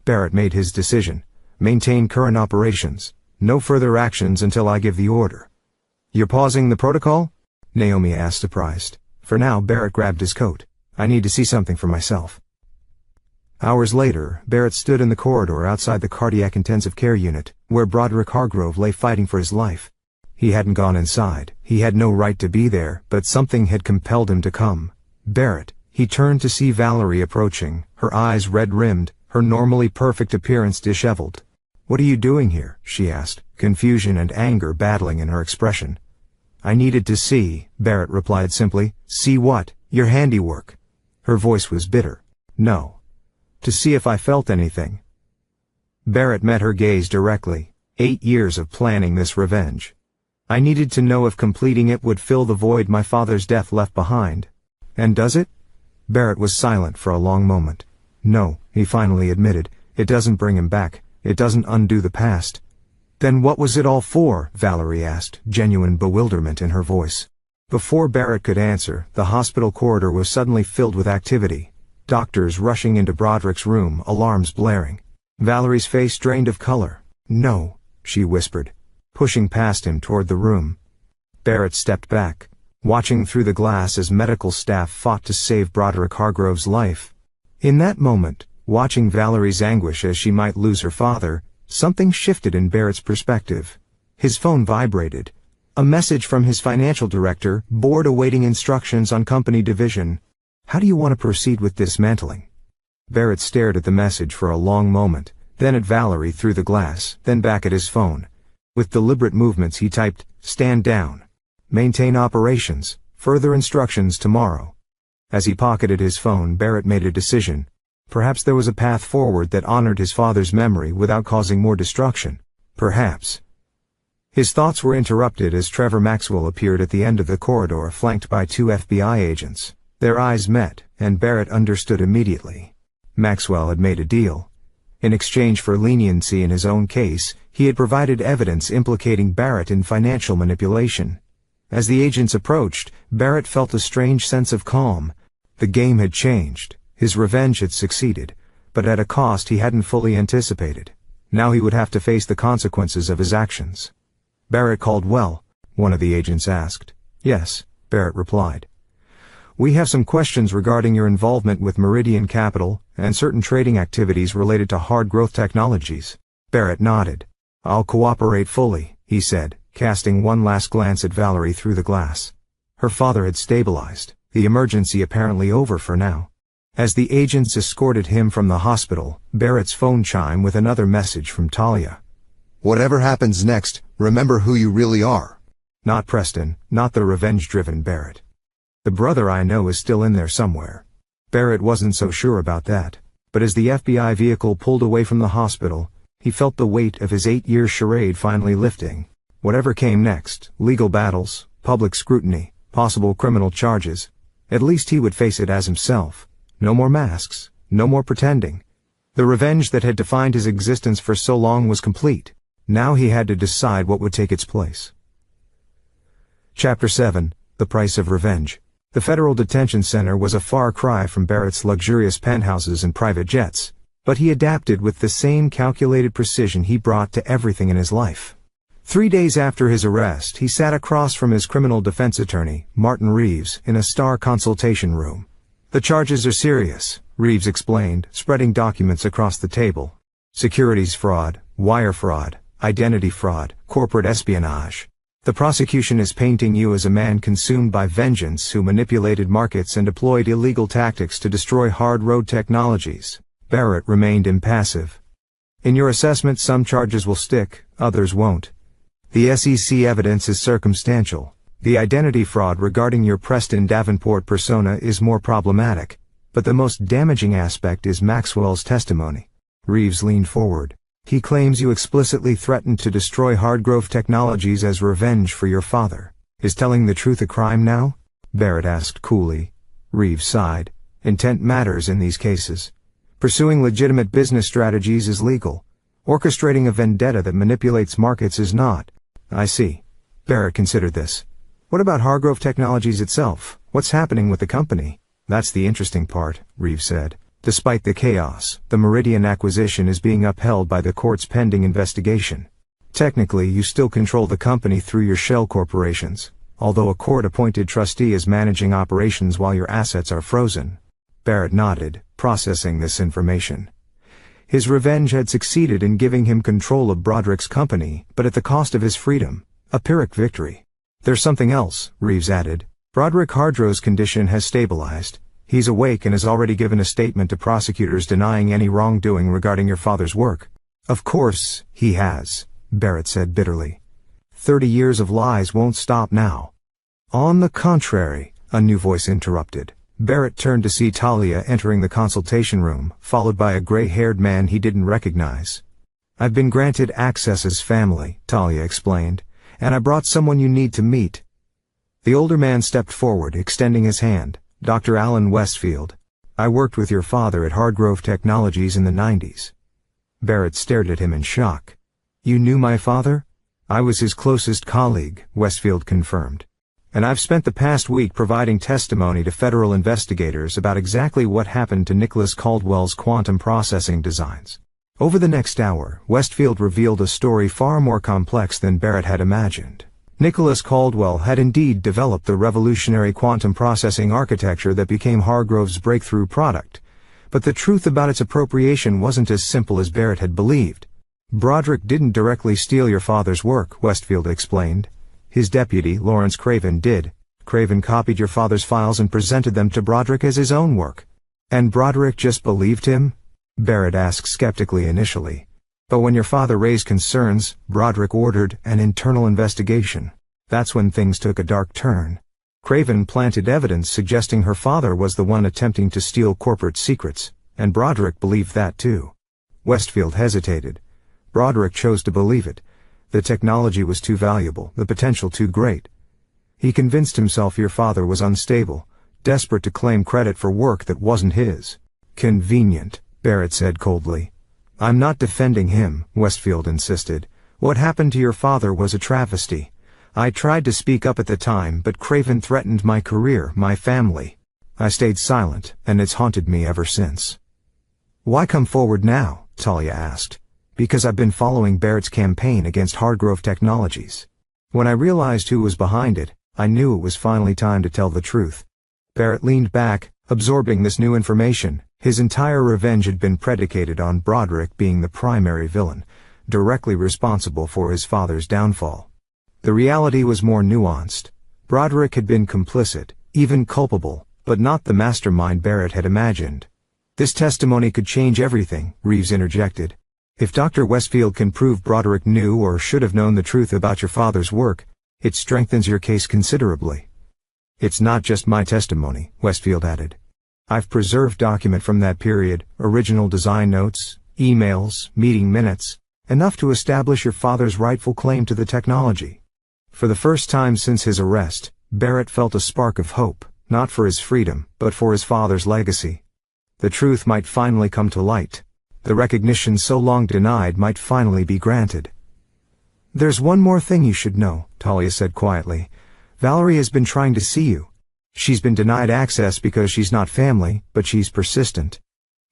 Barrett made his decision. "Maintain current operations. No further actions until I give the order." "You're pausing the protocol?" Naomi asked, surprised. For now, Barrett grabbed his coat. "I need to see something for myself." Hours later, Barrett stood in the corridor outside the cardiac intensive care unit, where Broderick Hargrove lay fighting for his life. He hadn't gone inside. He had no right to be there, but something had compelled him to come. "Barrett," he turned to see Valerie approaching, her eyes red-rimmed, her normally perfect appearance disheveled. "What are you doing here?" she asked, confusion and anger battling in her expression. "I needed to see," Barrett replied simply. "See what?" "Your handiwork." Her voice was bitter. "No. To see if I felt anything." Barrett met her gaze directly. 8 years of planning this revenge. "I needed to know if completing it would fill the void my father's death left behind." "And does it?" Barrett was silent for a long moment. "No," he finally admitted. "It doesn't bring him back. It doesn't undo the past." "Then what was it all for?" Valerie asked, genuine bewilderment in her voice. Before Barrett could answer, the hospital corridor was suddenly filled with activity. Doctors rushing into Broderick's room, alarms blaring. Valerie's face drained of color. "No," she whispered, pushing past him toward the room. Barrett stepped back, watching through the glass as medical staff fought to save Broderick Hargrove's life. In that moment, watching Valerie's anguish as she might lose her father, something shifted in Barrett's perspective. His phone vibrated. A message from his financial director, board awaiting instructions on company division. "How do you want to proceed with dismantling?" Barrett stared at the message for a long moment, then at Valerie through the glass, then back at his phone. With deliberate movements he typed, "Stand down. Maintain operations. Further instructions tomorrow." As he pocketed his phone, Barrett made a decision. Perhaps there was a path forward that honored his father's memory without causing more destruction. Perhaps. His thoughts were interrupted as Trevor Maxwell appeared at the end of the corridor, flanked by 2 FBI agents. Their eyes met, and Barrett understood immediately. Maxwell had made a deal. In exchange for leniency in his own case, he had provided evidence implicating Barrett in financial manipulation. As the agents approached, Barrett felt a strange sense of calm. The game had changed. His revenge had succeeded, but at a cost he hadn't fully anticipated. Now he would have to face the consequences of his actions. Barrett called well. one of the agents asked. Yes, Barrett replied. We have some questions regarding your involvement with Meridian Capital and certain trading activities related to hard growth technologies. Barrett nodded. I'll cooperate fully, he said, casting one last glance at Valerie through the glass. Her father had stabilized, the emergency apparently over for now. As the agents escorted him from the hospital, Barrett's phone chimed with another message from Talia. Whatever happens next, remember who you really are. Not Preston, not the revenge-driven Barrett. The brother I know is still in there somewhere. Barrett wasn't so sure about that, but as the FBI vehicle pulled away from the hospital, he felt the weight of his 8-year charade finally lifting. Whatever came next, legal battles, public scrutiny, possible criminal charges, at least he would face it as himself. No more masks, no more pretending. The revenge that had defined his existence for so long was complete. Now he had to decide what would take its place. Chapter 7, The Price of Revenge. The Federal Detention Center was a far cry from Barrett's luxurious penthouses and private jets, but he adapted with the same calculated precision he brought to everything in his life. 3 days after his arrest, he sat across from his criminal defense attorney, Martin Reeves, in a star consultation room. The charges are serious, Reeves explained, spreading documents across the table. Securities fraud, wire fraud, identity fraud, corporate espionage. The prosecution is painting you as a man consumed by vengeance who manipulated markets and deployed illegal tactics to destroy hard road technologies. Barrett remained impassive. In your assessment, some charges will stick, others won't. The SEC evidence is circumstantial. The identity fraud regarding your Preston Davenport persona is more problematic, but the most damaging aspect is Maxwell's testimony. Reeves leaned forward. He claims you explicitly threatened to destroy hard-growth technologies as revenge for your father. Is telling the truth a crime now? Barrett asked coolly. Reeves sighed. Intent matters in these cases. Pursuing legitimate business strategies is legal. Orchestrating a vendetta that manipulates markets is not. I see. Barrett considered this. What about Hargrove Technologies itself? What's happening with the company? That's the interesting part, Reeves said. Despite the chaos, the Meridian acquisition is being upheld by the court's pending investigation. Technically, you still control the company through your shell corporations, although a court-appointed trustee is managing operations while your assets are frozen. Barrett nodded, processing this information. His revenge had succeeded in giving him control of Broderick's company, but at the cost of his freedom. A Pyrrhic victory. There's something else, Reeves added. Broderick Hardro's condition has stabilized. He's awake and has already given a statement to prosecutors denying any wrongdoing regarding your father's work. Of course, he has, Barrett said bitterly. 30 years of lies won't stop now. On the contrary, a new voice interrupted. Barrett turned to see Talia entering the consultation room, followed by a gray-haired man he didn't recognize. I've been granted access as family, Talia explained, and I brought someone you need to meet. The older man stepped forward, extending his hand. Dr. Alan Westfield. I worked with your father at Hardgrove Technologies in the 90s. Barrett stared at him in shock. You knew my father? I was his closest colleague, Westfield confirmed. And I've spent the past week providing testimony to federal investigators about exactly what happened to Nicholas Caldwell's quantum processing designs. Over the next hour, Westfield revealed a story far more complex than Barrett had imagined. Nicholas Caldwell had indeed developed the revolutionary quantum processing architecture that became Hargrove's breakthrough product, but the truth about its appropriation wasn't as simple as Barrett had believed. Broderick didn't directly steal your father's work, Westfield explained. His deputy, Lawrence Craven, did. Craven copied your father's files and presented them to Broderick as his own work. And Broderick just believed him? Barrett asked skeptically initially. But when your father raised concerns, Broderick ordered an internal investigation. That's when things took a dark turn. Craven planted evidence suggesting her father was the one attempting to steal corporate secrets, and Broderick believed that too. Westfield hesitated. Broderick chose to believe it. The technology was too valuable, the potential too great. He convinced himself your father was unstable, desperate to claim credit for work that wasn't his. Convenient, Barrett said coldly. I'm not defending him, Westfield insisted. What happened to your father was a travesty. I tried to speak up at the time, but Craven threatened my career, my family. I stayed silent, and it's haunted me ever since. Why come forward now? Talia asked. Because I've been following Barrett's campaign against Hardgrove Technologies. When I realized who was behind it, I knew it was finally time to tell the truth. Barrett leaned back, absorbing this new information. His entire revenge had been predicated on Broderick being the primary villain, directly responsible for his father's downfall. The reality was more nuanced. Broderick had been complicit, even culpable, but not the mastermind Barrett had imagined. This testimony could change everything, Reeves interjected. If Dr. Westfield can prove Broderick knew or should have known the truth about your father's work, it strengthens your case considerably. It's not just my testimony, Westfield added. I've preserved document from that period, original design notes, emails, meeting minutes, enough to establish your father's rightful claim to the technology. For the first time since his arrest, Barrett felt a spark of hope, not for his freedom, but for his father's legacy. The truth might finally come to light. The recognition so long denied might finally be granted. There's one more thing you should know, Talia said quietly. Valerie has been trying to see you. She's been denied access because she's not family, but she's persistent.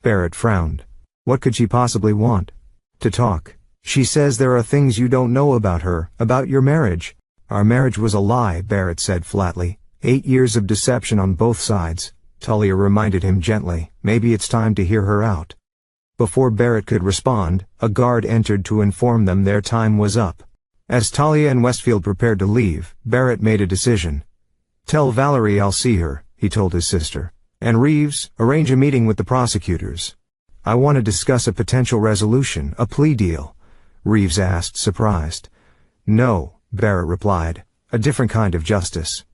Barrett frowned. What could she possibly want? To talk. She says there are things you don't know about her, about your marriage. Our marriage was a lie, Barrett said flatly. 8 years of deception on both sides. Talia reminded him gently, maybe it's time to hear her out. Before Barrett could respond, a guard entered to inform them their time was up. As Talia and Westfield prepared to leave, Barrett made a decision. Tell Valerie I'll see her, he told his sister. And Reeves, arrange a meeting with the prosecutors. I want to discuss a potential resolution, a plea deal. Reeves asked, surprised. No, Barrett replied. A different kind of justice.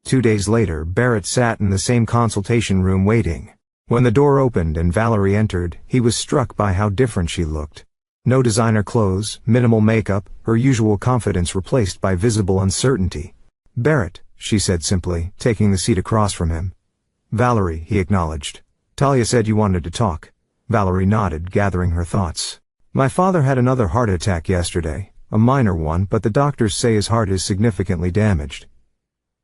2 days later, Barrett sat in the same consultation room waiting. When the door opened and Valerie entered, he was struck by how different she looked. No designer clothes, minimal makeup, her usual confidence replaced by visible uncertainty. Barrett, she said simply, taking the seat across from him. Valerie, he acknowledged. Talia said you wanted to talk. Valerie nodded, gathering her thoughts. My father had another heart attack yesterday, a minor one, but the doctors say his heart is significantly damaged.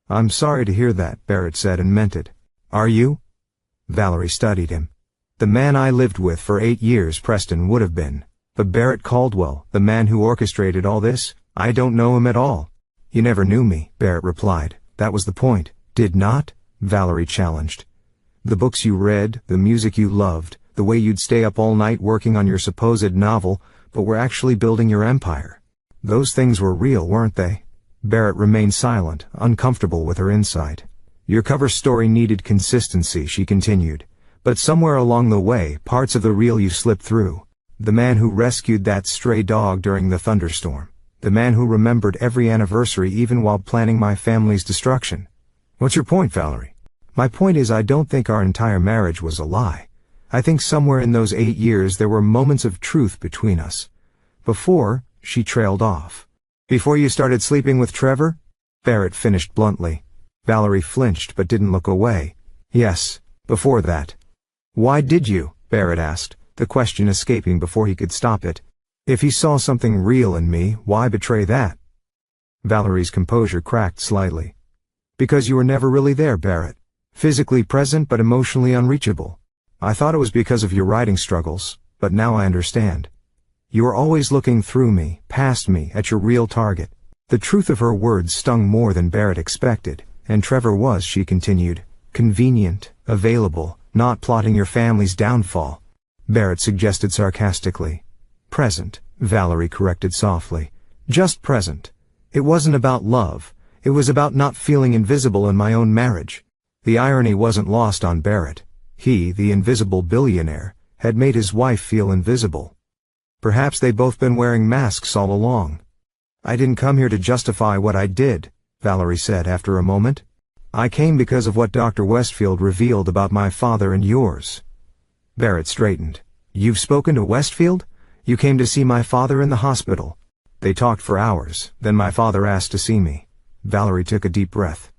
I'm sorry to hear that, Barrett said and meant it. Are you? Valerie studied him. The man I lived with for 8 years, Preston would have been. But Barrett Caldwell, the man who orchestrated all this, I don't know him at all. You never knew me, Barrett replied. That was the point. Did not? Valerie challenged. The books you read, the music you loved, the way you'd stay up all night working on your supposed novel, but were actually building your empire. Those things were real, weren't they? Barrett remained silent, uncomfortable with her insight. Your cover story needed consistency, she continued. But somewhere along the way, parts of the real you slipped through. The man who rescued that stray dog during the thunderstorm. The man who remembered every anniversary even while planning my family's destruction. What's your point, Valerie? My point is I don't think our entire marriage was a lie. I think somewhere in those 8 years there were moments of truth between us. Before, she trailed off. Before you started sleeping with Trevor? Barrett finished bluntly. Valerie flinched but didn't look away. Yes, before that. Why did you? Barrett asked, the question escaping before he could stop it. If he saw something real in me, why betray that? Valerie's composure cracked slightly. Because you were never really there, Barrett. Physically present but emotionally unreachable. I thought it was because of your writing struggles, but now I understand. You were always looking through me, past me, at your real target. The truth of her words stung more than Barrett expected, and Trevor was, she continued, convenient, available, not plotting your family's downfall. Barrett suggested sarcastically. Present, Valerie corrected softly. Just present. It wasn't about love. It was about not feeling invisible in my own marriage. The irony wasn't lost on Barrett. He, the invisible billionaire, had made his wife feel invisible. Perhaps they'd both been wearing masks all along. I didn't come here to justify what I did, Valerie said after a moment. I came because of what Dr. Westfield revealed about my father and yours. Barrett straightened. You've spoken to Westfield? You came to see my father in the hospital. They talked for hours, then my father asked to see me. Valerie took a deep breath.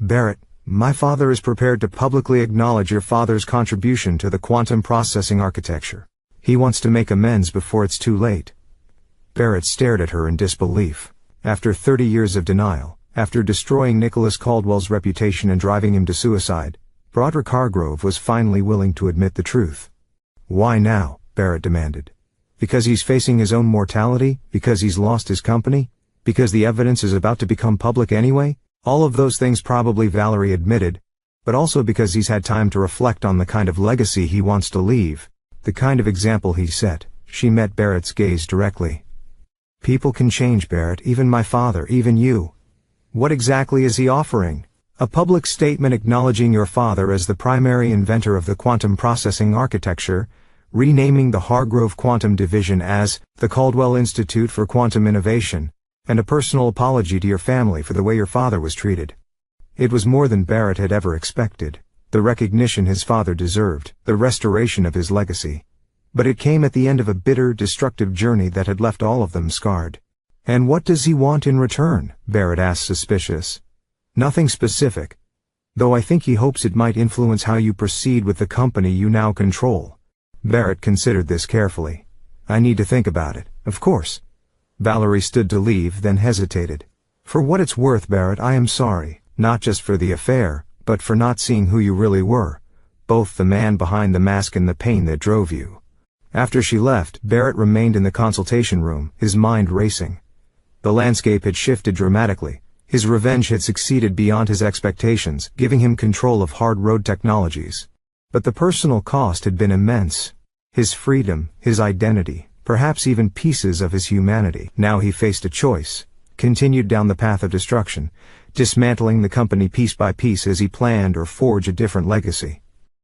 Barrett, my father is prepared to publicly acknowledge your father's contribution to the quantum processing architecture. He wants to make amends before it's too late. Barrett stared at her in disbelief. After 30 years of denial, after destroying Nicholas Caldwell's reputation and driving him to suicide, Broderick Hargrove was finally willing to admit the truth. Why now? Barrett demanded. Because he's facing his own mortality? Because he's lost his company? Because the evidence is about to become public anyway? All of those things probably, Valerie admitted, but also because he's had time to reflect on the kind of legacy he wants to leave, the kind of example he set. She met Barrett's gaze directly. People can change, Barrett, even my father, even you. What exactly is he offering? A public statement acknowledging your father as the primary inventor of the quantum processing architecture, renaming the Hargrove Quantum Division as the Caldwell Institute for Quantum Innovation, and a personal apology to your family for the way your father was treated. It was more than Barrett had ever expected, the recognition his father deserved, the restoration of his legacy. But it came at the end of a bitter, destructive journey that had left all of them scarred. And what does he want in return? Barrett asked, suspicious. Nothing specific. Though I think he hopes it might influence how you proceed with the company you now control. Barrett considered this carefully. I need to think about it, of course. Valerie stood to leave, then hesitated. For what it's worth, Barrett, I am sorry, not just for the affair, but for not seeing who you really were. Both the man behind the mask and the pain that drove you. After she left, Barrett remained in the consultation room, his mind racing. The landscape had shifted dramatically. His revenge had succeeded beyond his expectations, giving him control of hard road technologies. But the personal cost had been immense. His freedom, his identity, perhaps even pieces of his humanity. Now he faced a choice, continued down the path of destruction, dismantling the company piece by piece as he planned, or forge a different legacy.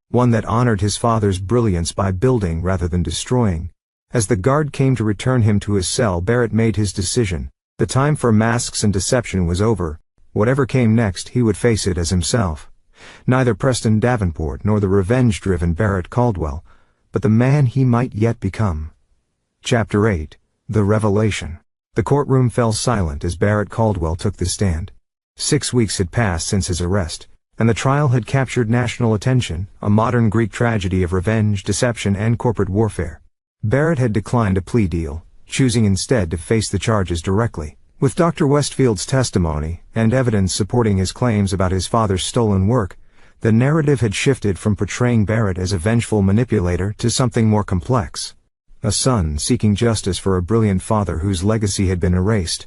One that honored his father's brilliance by building rather than destroying. As the guard came to return him to his cell, Barrett made his decision. The time for masks and deception was over. Whatever came next, he would face it as himself. Neither Preston Davenport nor the revenge-driven Barrett Caldwell, but the man he might yet become. Chapter 8. The Revelation. The courtroom fell silent as Barrett Caldwell took the stand. 6 weeks had passed since his arrest, and the trial had captured national attention, a modern Greek tragedy of revenge, deception, and corporate warfare. Barrett had declined a plea deal, choosing instead to face the charges directly. With Dr. Westfield's testimony, and evidence supporting his claims about his father's stolen work, the narrative had shifted from portraying Barrett as a vengeful manipulator to something more complex. A son seeking justice for a brilliant father whose legacy had been erased.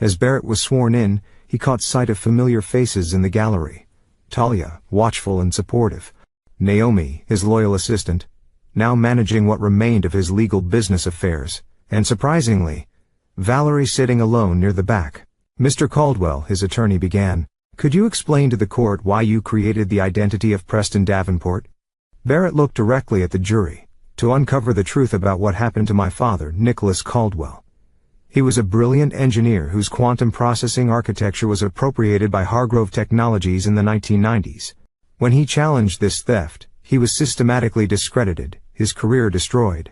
As Barrett was sworn in, he caught sight of familiar faces in the gallery. Talia, watchful and supportive. Naomi, his loyal assistant, now managing what remained of his legal business affairs. And surprisingly, Valerie sitting alone near the back. Mr. Caldwell, his attorney began, could you explain to the court why you created the identity of Preston Davenport? Barrett looked directly at the jury. To uncover the truth about what happened to my father, Nicholas Caldwell. He was a brilliant engineer whose quantum processing architecture was appropriated by Hargrove Technologies in the 1990s. When he challenged this theft, he was systematically discredited, his career destroyed.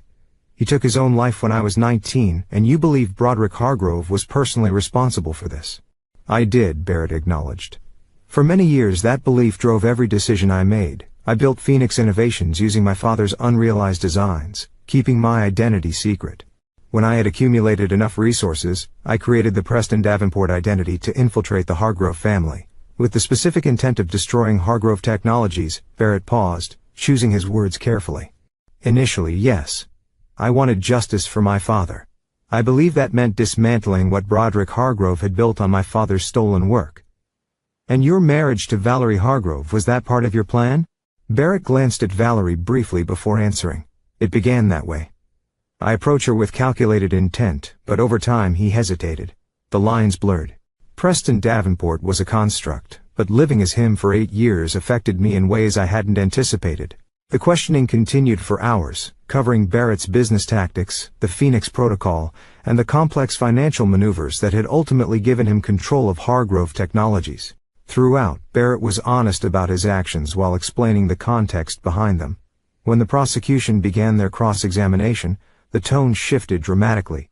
He took his own life when I was 19, and you believe Broderick Hargrove was personally responsible for this. I did, Barrett acknowledged. For many years that belief drove every decision I made. I built Phoenix Innovations using my father's unrealized designs, keeping my identity secret. When I had accumulated enough resources, I created the Preston Davenport identity to infiltrate the Hargrove family. With the specific intent of destroying Hargrove Technologies, Barrett paused, choosing his words carefully. Initially, yes. I wanted justice for my father. I believe that meant dismantling what Broderick Hargrove had built on my father's stolen work. And your marriage to Valerie Hargrove, was that part of your plan? Barrett glanced at Valerie briefly before answering. It began that way. I approached her with calculated intent, but over time he hesitated. The lines blurred. Preston Davenport was a construct, but living as him for 8 years affected me in ways I hadn't anticipated. The questioning continued for hours, covering Barrett's business tactics, the Phoenix Protocol, and the complex financial maneuvers that had ultimately given him control of Hargrove Technologies. Throughout, Barrett was honest about his actions while explaining the context behind them. When the prosecution began their cross-examination, the tone shifted dramatically.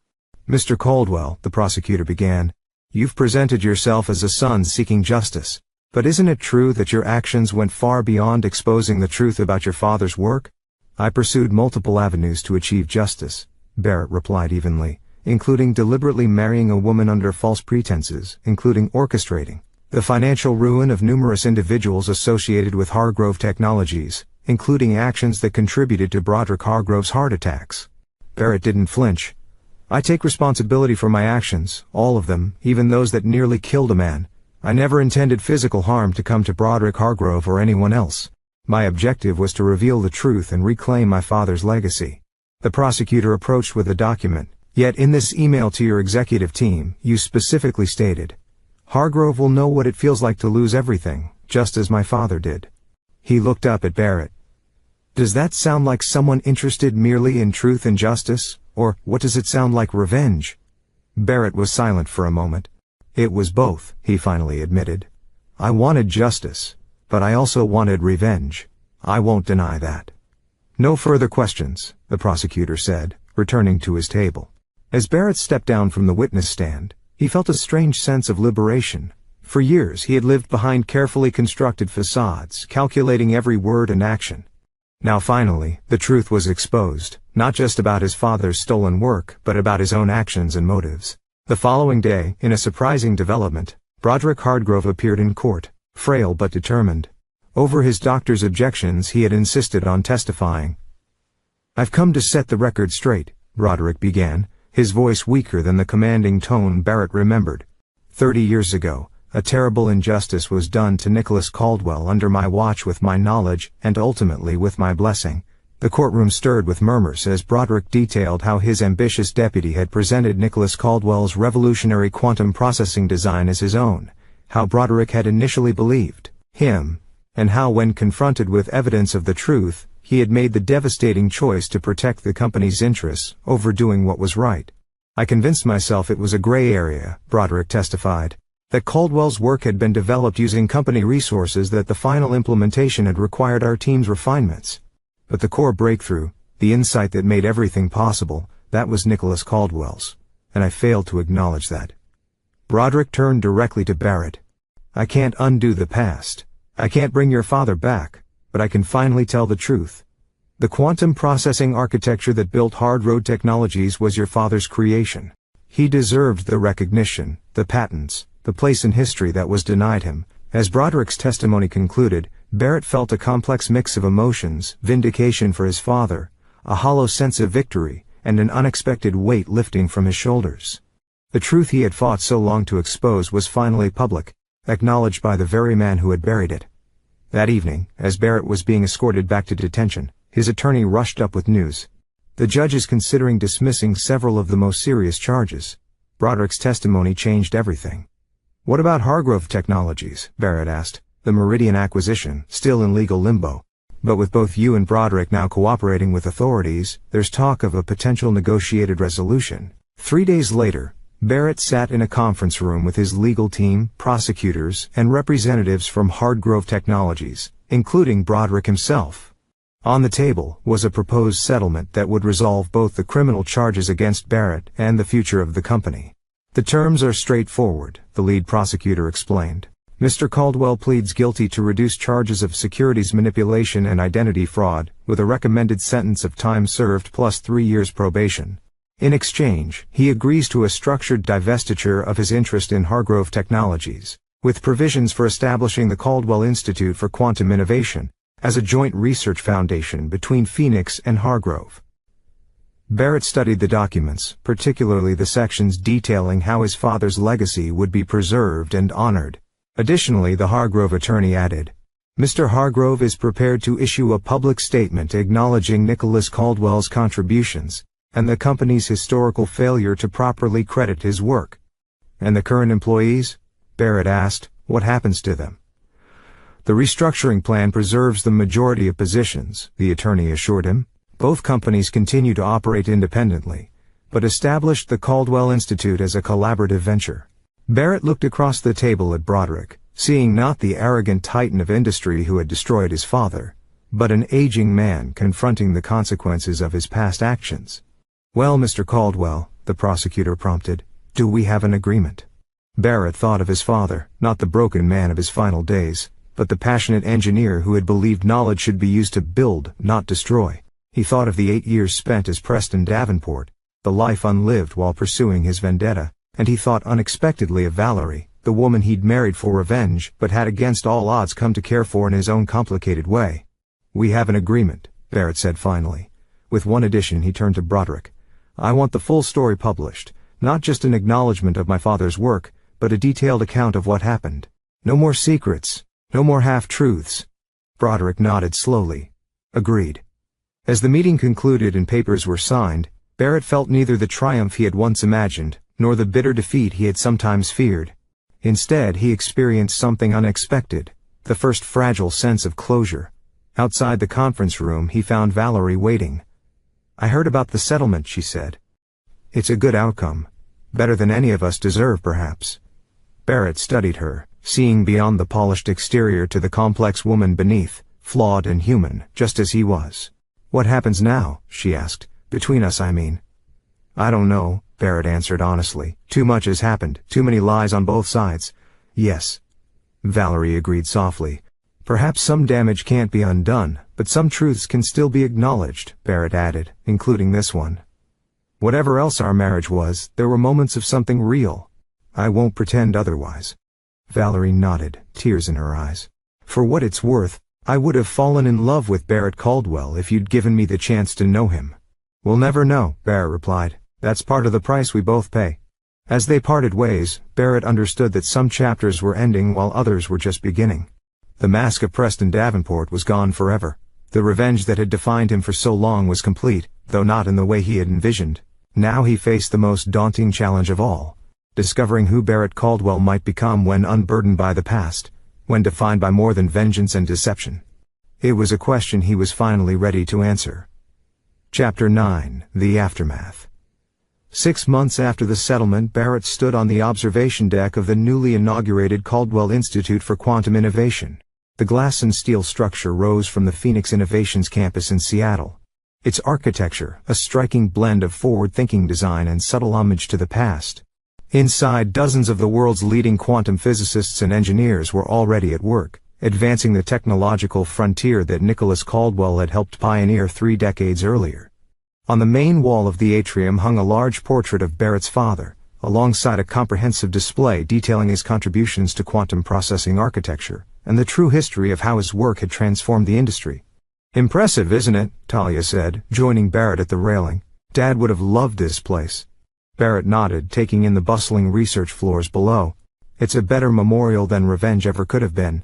Mr. Caldwell, the prosecutor began, you've presented yourself as a son seeking justice. But isn't it true that your actions went far beyond exposing the truth about your father's work? I pursued multiple avenues to achieve justice, Barrett replied evenly, including deliberately marrying a woman under false pretenses, including orchestrating the financial ruin of numerous individuals associated with Hargrove Technologies, including actions that contributed to Broderick Hargrove's heart attacks. Barrett didn't flinch. I take responsibility for my actions, all of them, even those that nearly killed a man. I never intended physical harm to come to Broderick Hargrove or anyone else. My objective was to reveal the truth and reclaim my father's legacy. The prosecutor approached with a document. Yet in this email to your executive team, you specifically stated, Hargrove will know what it feels like to lose everything, just as my father did. He looked up at Barrett. Does that sound like someone interested merely in truth and justice, or what does it sound like, revenge? Barrett was silent for a moment. It was both, he finally admitted. I wanted justice, but I also wanted revenge. I won't deny that. No further questions, the prosecutor said, returning to his table. As Barrett stepped down from the witness stand, he felt a strange sense of liberation. For years he had lived behind carefully constructed facades, calculating every word and action. Now finally, the truth was exposed, not just about his father's stolen work, but about his own actions and motives. The following day, in a surprising development, Broderick Hargrove appeared in court, frail but determined. Over his doctor's objections, he had insisted on testifying. I've come to set the record straight, Broderick began, his voice weaker than the commanding tone Barrett remembered. 30 years ago, a terrible injustice was done to Nicholas Caldwell under my watch, with my knowledge, and ultimately with my blessing. The courtroom stirred with murmurs as Broderick detailed how his ambitious deputy had presented Nicholas Caldwell's revolutionary quantum processing design as his own, how Broderick had initially believed him, and how when confronted with evidence of the truth, he had made the devastating choice to protect the company's interests over doing what was right. I convinced myself it was a gray area, Broderick testified, that Caldwell's work had been developed using company resources, that the final implementation had required our team's refinements. But the core breakthrough, the insight that made everything possible, that was Nicholas Caldwell's, and I failed to acknowledge that. Broderick turned directly to Barrett. I can't undo the past. I can't bring your father back, but I can finally tell the truth. The quantum processing architecture that built Hard Road Technologies was your father's creation. He deserved the recognition, the patents, the place in history that was denied him. As Broderick's testimony concluded, Barrett felt a complex mix of emotions: vindication for his father, a hollow sense of victory, and an unexpected weight lifting from his shoulders. The truth he had fought so long to expose was finally public, acknowledged by the very man who had buried it. That evening, as Barrett was being escorted back to detention, his attorney rushed up with news. The judge is considering dismissing several of the most serious charges. Broderick's testimony changed everything. What about Hargrove Technologies? Barrett asked. The Meridian acquisition, still in legal limbo. But with both you and Broderick now cooperating with authorities, there's talk of a potential negotiated resolution. 3 days later, Barrett sat in a conference room with his legal team, prosecutors, and representatives from Hargrove Technologies, including Broderick himself. On the table was a proposed settlement that would resolve both the criminal charges against Barrett and the future of the company. The terms are straightforward, the lead prosecutor explained. Mr. Caldwell pleads guilty to reduced charges of securities manipulation and identity fraud, with a recommended sentence of time served plus 3 years probation. In exchange, he agrees to a structured divestiture of his interest in Hargrove Technologies, with provisions for establishing the Caldwell Institute for Quantum Innovation, as a joint research foundation between Phoenix and Hargrove. Barrett studied the documents, particularly the sections detailing how his father's legacy would be preserved and honored. Additionally, the Hargrove attorney added, Mr. Hargrove is prepared to issue a public statement acknowledging Nicholas Caldwell's contributions, and the company's historical failure to properly credit his work. And the current employees? Barrett asked, what happens to them? The restructuring plan preserves the majority of positions, the attorney assured him. Both companies continue to operate independently, but established the Caldwell Institute as a collaborative venture. Barrett looked across the table at Broderick, seeing not the arrogant titan of industry who had destroyed his father, but an aging man confronting the consequences of his past actions. Well, Mr. Caldwell, the prosecutor prompted, do we have an agreement? Barrett thought of his father, not the broken man of his final days, but the passionate engineer who had believed knowledge should be used to build, not destroy. He thought of the 8 years spent as Preston Davenport, the life unlived while pursuing his vendetta, and he thought unexpectedly of Valerie, the woman he'd married for revenge but had against all odds come to care for in his own complicated way. We have an agreement, Barrett said finally. With one addition, he turned to Broderick. I want the full story published, not just an acknowledgement of my father's work, but a detailed account of what happened. No more secrets, no more half-truths." Broderick nodded slowly. "Agreed." As the meeting concluded and papers were signed, Barrett felt neither the triumph he had once imagined, nor the bitter defeat he had sometimes feared. Instead, he experienced something unexpected, the first fragile sense of closure. Outside the conference room, he found Valerie waiting. "I heard about the settlement," she said. "It's a good outcome. Better than any of us deserve, perhaps." Barrett studied her, seeing beyond the polished exterior to the complex woman beneath, flawed and human, just as he was. "What happens now?" she asked. "Between us, I mean." "I don't know," Barrett answered honestly. "Too much has happened, too many lies on both sides." "Yes," Valerie agreed softly. "Perhaps some damage can't be undone, but some truths can still be acknowledged," Barrett added, "including this one. Whatever else our marriage was, there were moments of something real. I won't pretend otherwise." Valerie nodded, tears in her eyes. "For what it's worth, I would have fallen in love with Barrett Caldwell if you'd given me the chance to know him." "We'll never know," Barrett replied. "That's part of the price we both pay." As they parted ways, Barrett understood that some chapters were ending while others were just beginning. The mask of Preston Davenport was gone forever. The revenge that had defined him for so long was complete, though not in the way he had envisioned. Now he faced the most daunting challenge of all, discovering who Barrett Caldwell might become when unburdened by the past, when defined by more than vengeance and deception. It was a question he was finally ready to answer. Chapter 9: The Aftermath. 6 months after the settlement, Barrett stood on the observation deck of the newly inaugurated Caldwell Institute for Quantum Innovation. The glass and steel structure rose from the Phoenix Innovations campus in Seattle. Its architecture, a striking blend of forward-thinking design and subtle homage to the past. Inside, dozens of the world's leading quantum physicists and engineers were already at work, advancing the technological frontier that Nicholas Caldwell had helped pioneer 3 decades earlier. On the main wall of the atrium hung a large portrait of Barrett's father, alongside a comprehensive display detailing his contributions to quantum processing architecture, and the true history of how his work had transformed the industry. "Impressive, isn't it?" Talia said, joining Barrett at the railing. "Dad would have loved this place." Barrett nodded, taking in the bustling research floors below. "It's a better memorial than revenge ever could have been."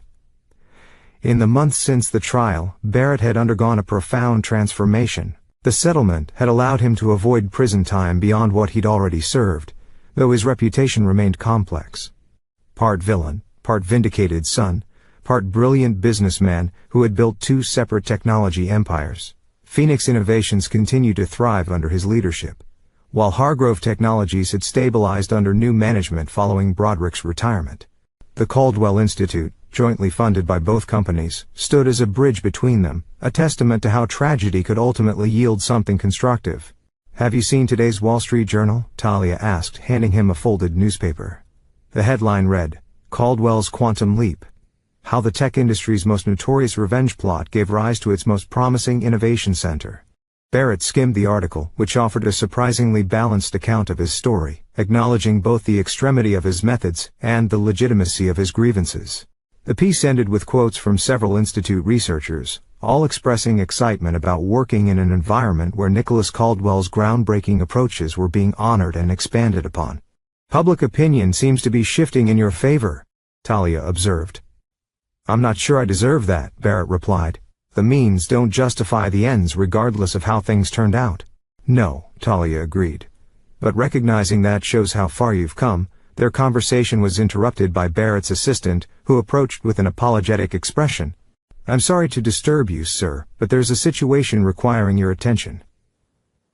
In the months since the trial, Barrett had undergone a profound transformation. The settlement had allowed him to avoid prison time beyond what he'd already served, though his reputation remained complex. Part villain, part vindicated son, part brilliant businessman who had built 2 separate technology empires. Phoenix Innovations continued to thrive under his leadership, while Hargrove Technologies had stabilized under new management following Broderick's retirement. The Caldwell Institute, jointly funded by both companies, stood as a bridge between them, a testament to how tragedy could ultimately yield something constructive. "Have you seen today's Wall Street Journal?" Talia asked, handing him a folded newspaper. The headline read, "Caldwell's Quantum Leap: How the Tech Industry's Most Notorious Revenge Plot Gave Rise to Its Most Promising Innovation Center." Barrett skimmed the article, which offered a surprisingly balanced account of his story, acknowledging both the extremity of his methods and the legitimacy of his grievances. The piece ended with quotes from several Institute researchers, all expressing excitement about working in an environment where Nicholas Caldwell's groundbreaking approaches were being honored and expanded upon. "Public opinion seems to be shifting in your favor," Talia observed. "I'm not sure I deserve that," Barrett replied. "The means don't justify the ends regardless of how things turned out." "No," Talia agreed. "But recognizing that shows how far you've come." Their conversation was interrupted by Barrett's assistant, who approached with an apologetic expression. "I'm sorry to disturb you, sir, but there's a situation requiring your attention.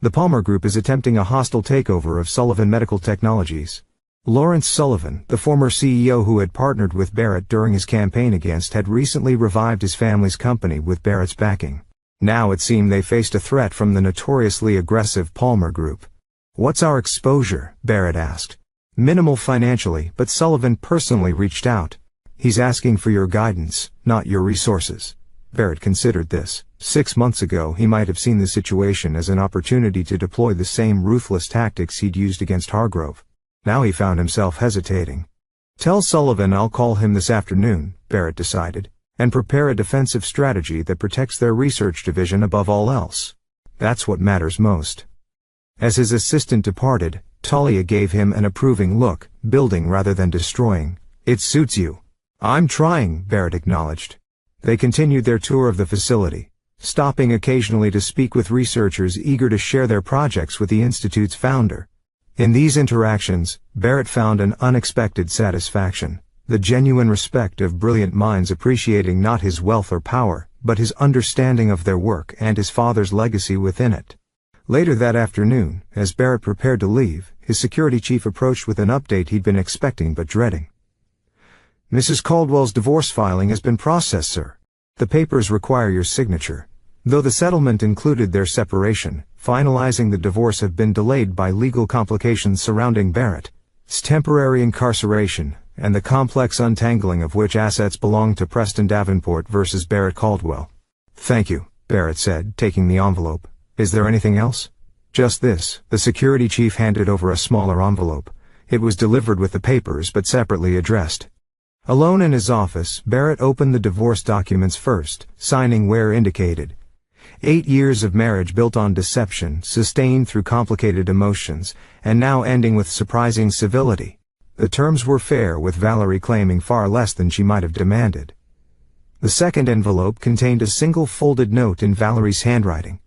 The Palmer Group is attempting a hostile takeover of Sullivan Medical Technologies." Lawrence Sullivan, the former CEO who had partnered with Barrett during his campaign against, had recently revived his family's company with Barrett's backing. Now it seemed they faced a threat from the notoriously aggressive Palmer Group. "What's our exposure?" Barrett asked. "Minimal financially, but Sullivan personally reached out. He's asking for your guidance, not your resources." Barrett considered this. 6 months ago he might have seen the situation as an opportunity to deploy the same ruthless tactics he'd used against Hargrove. Now he found himself hesitating. "Tell Sullivan I'll call him this afternoon," Barrett decided, "and prepare a defensive strategy that protects their research division above all else. That's what matters most." As his assistant departed, Talia gave him an approving look, building rather than destroying. "It suits you." "I'm trying," Barrett acknowledged. They continued their tour of the facility, stopping occasionally to speak with researchers eager to share their projects with the Institute's founder. In these interactions, Barrett found an unexpected satisfaction, the genuine respect of brilliant minds appreciating not his wealth or power, but his understanding of their work and his father's legacy within it. Later that afternoon, as Barrett prepared to leave, his security chief approached with an update he'd been expecting but dreading. "Mrs. Caldwell's divorce filing has been processed, sir. The papers require your signature. Though the settlement included their separation, finalizing the divorce have been delayed by legal complications surrounding Barrett's temporary incarceration, and the complex untangling of which assets belong to Preston Davenport versus Barrett Caldwell." "Thank you," Barrett said, taking the envelope. "Is there anything else?" "Just this." The security chief handed over a smaller envelope. It was delivered with the papers but separately addressed. Alone in his office, Barrett opened the divorce documents first, signing where indicated. 8 years of marriage built on deception, sustained through complicated emotions, and now ending with surprising civility. The terms were fair, with Valerie claiming far less than she might have demanded. The second envelope contained a single folded note in Valerie's handwriting.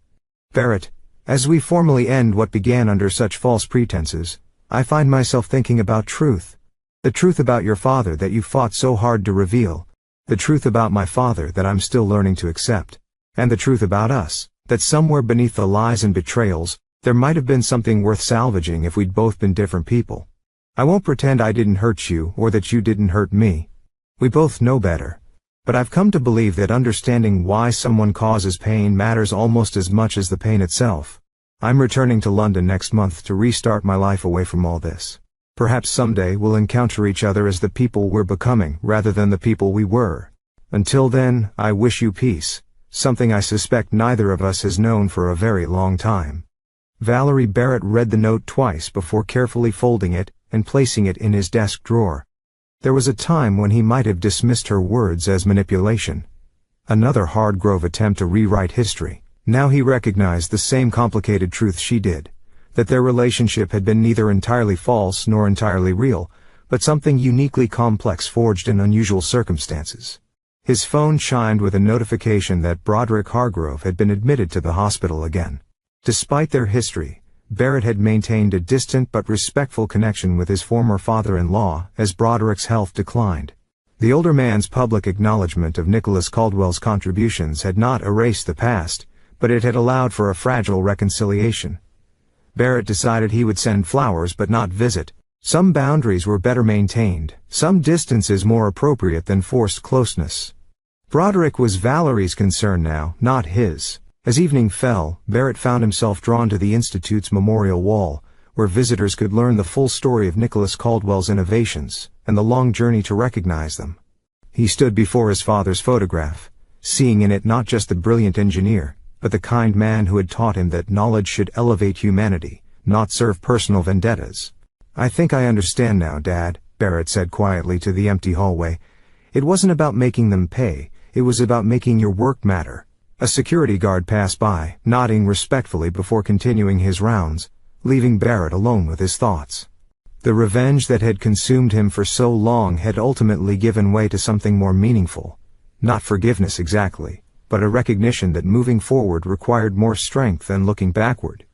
"Barrett, as we formally end what began under such false pretenses, I find myself thinking about truth. The truth about your father that you fought so hard to reveal. The truth about my father that I'm still learning to accept. And the truth about us, that somewhere beneath the lies and betrayals, there might have been something worth salvaging if we'd both been different people. I won't pretend I didn't hurt you or that you didn't hurt me. We both know better. But I've come to believe that understanding why someone causes pain matters almost as much as the pain itself. I'm returning to London next month to restart my life away from all this. Perhaps someday we'll encounter each other as the people we're becoming rather than the people we were. Until then, I wish you peace, something I suspect neither of us has known for a very long time." Valerie. Barrett read the note twice before carefully folding it and placing it in his desk drawer. There was a time when he might have dismissed her words as manipulation. Another Hardgrove attempt to rewrite history. Now he recognized the same complicated truth she did, that their relationship had been neither entirely false nor entirely real, but something uniquely complex forged in unusual circumstances. His phone chimed with a notification that Broderick Hargrove had been admitted to the hospital again. Despite their history, Barrett had maintained a distant but respectful connection with his former father-in-law as Broderick's health declined. The older man's public acknowledgement of Nicholas Caldwell's contributions had not erased the past, but it had allowed for a fragile reconciliation. Barrett decided he would send flowers but not visit. Some boundaries were better maintained, some distances more appropriate than forced closeness. Broderick was Valerie's concern now, not his. As evening fell, Barrett found himself drawn to the Institute's memorial wall, where visitors could learn the full story of Nicholas Caldwell's innovations, and the long journey to recognize them. He stood before his father's photograph, seeing in it not just the brilliant engineer, but the kind man who had taught him that knowledge should elevate humanity, not serve personal vendettas. "I think I understand now, Dad," Barrett said quietly to the empty hallway. "It wasn't about making them pay, it was about making your work matter." A security guard passed by, nodding respectfully before continuing his rounds, leaving Barrett alone with his thoughts. The revenge that had consumed him for so long had ultimately given way to something more meaningful. Not forgiveness exactly, but a recognition that moving forward required more strength than looking backward.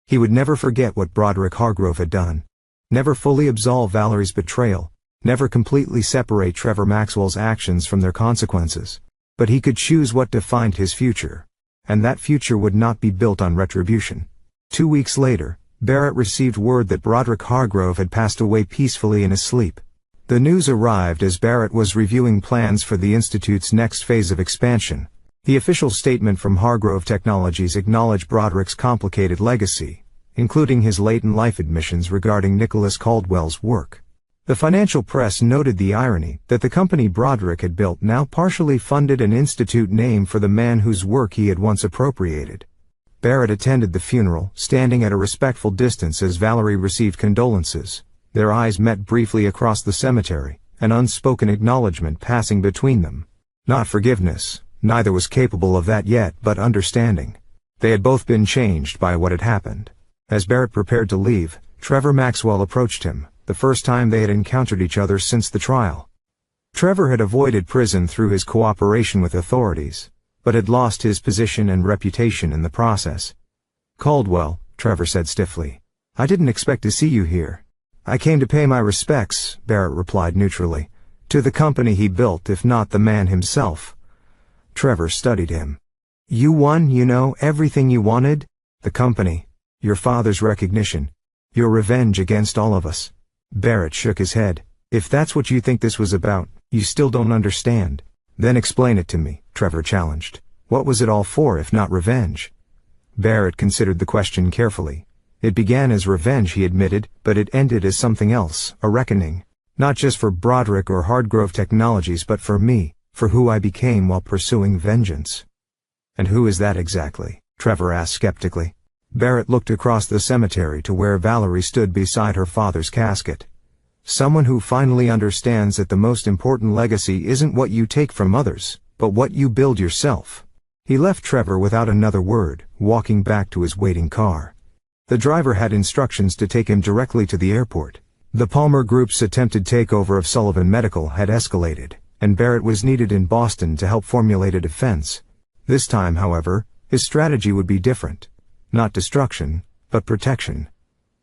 He would never forget what Broderick Hargrove had done. Never fully absolve Valerie's betrayal. Never completely separate Trevor Maxwell's actions from their consequences. But he could choose what defined his future. And that future would not be built on retribution. 2 weeks later, Barrett received word that Broderick Hargrove had passed away peacefully in his sleep. The news arrived as Barrett was reviewing plans for the Institute's next phase of expansion. The official statement from Hargrove Technologies acknowledged Broderick's complicated legacy, including his late-in-life admissions regarding Nicholas Caldwell's work. The financial press noted the irony that the company Broderick had built now partially funded an institute named for the man whose work he had once appropriated. Barrett attended the funeral, standing at a respectful distance as Valerie received condolences. Their eyes met briefly across the cemetery, an unspoken acknowledgement passing between them. Not forgiveness, neither was capable of that yet, but understanding. They had both been changed by what had happened. As Barrett prepared to leave, Trevor Maxwell approached him, the first time they had encountered each other since the trial. Trevor had avoided prison through his cooperation with authorities, but had lost his position and reputation in the process. "Caldwell," Trevor said stiffly, "I didn't expect to see you here." "I came to pay my respects," Barrett replied neutrally, "to the company he built, if not the man himself." Trevor studied him. "You won, everything you wanted? The company, your father's recognition, your revenge against all of us." Barrett shook his head. "If that's what you think this was about, you still don't understand." "Then explain it to me," Trevor challenged. "What was it all for if not revenge?" Barrett considered the question carefully. It began as revenge, he admitted, but it ended as something else, a reckoning. Not just for Broderick or Hardgrove Technologies, but for me, for who I became while pursuing vengeance. "And who is that exactly?" Trevor asked skeptically. Barrett looked across the cemetery to where Valerie stood beside her father's casket. "Someone who finally understands that the most important legacy isn't what you take from others, but what you build yourself." He left Trevor without another word, walking back to his waiting car. The driver had instructions to take him directly to the airport. The Palmer Group's attempted takeover of Sullivan Medical had escalated, and Barrett was needed in Boston to help formulate a defense. This time, however, his strategy would be different. Not destruction, but protection.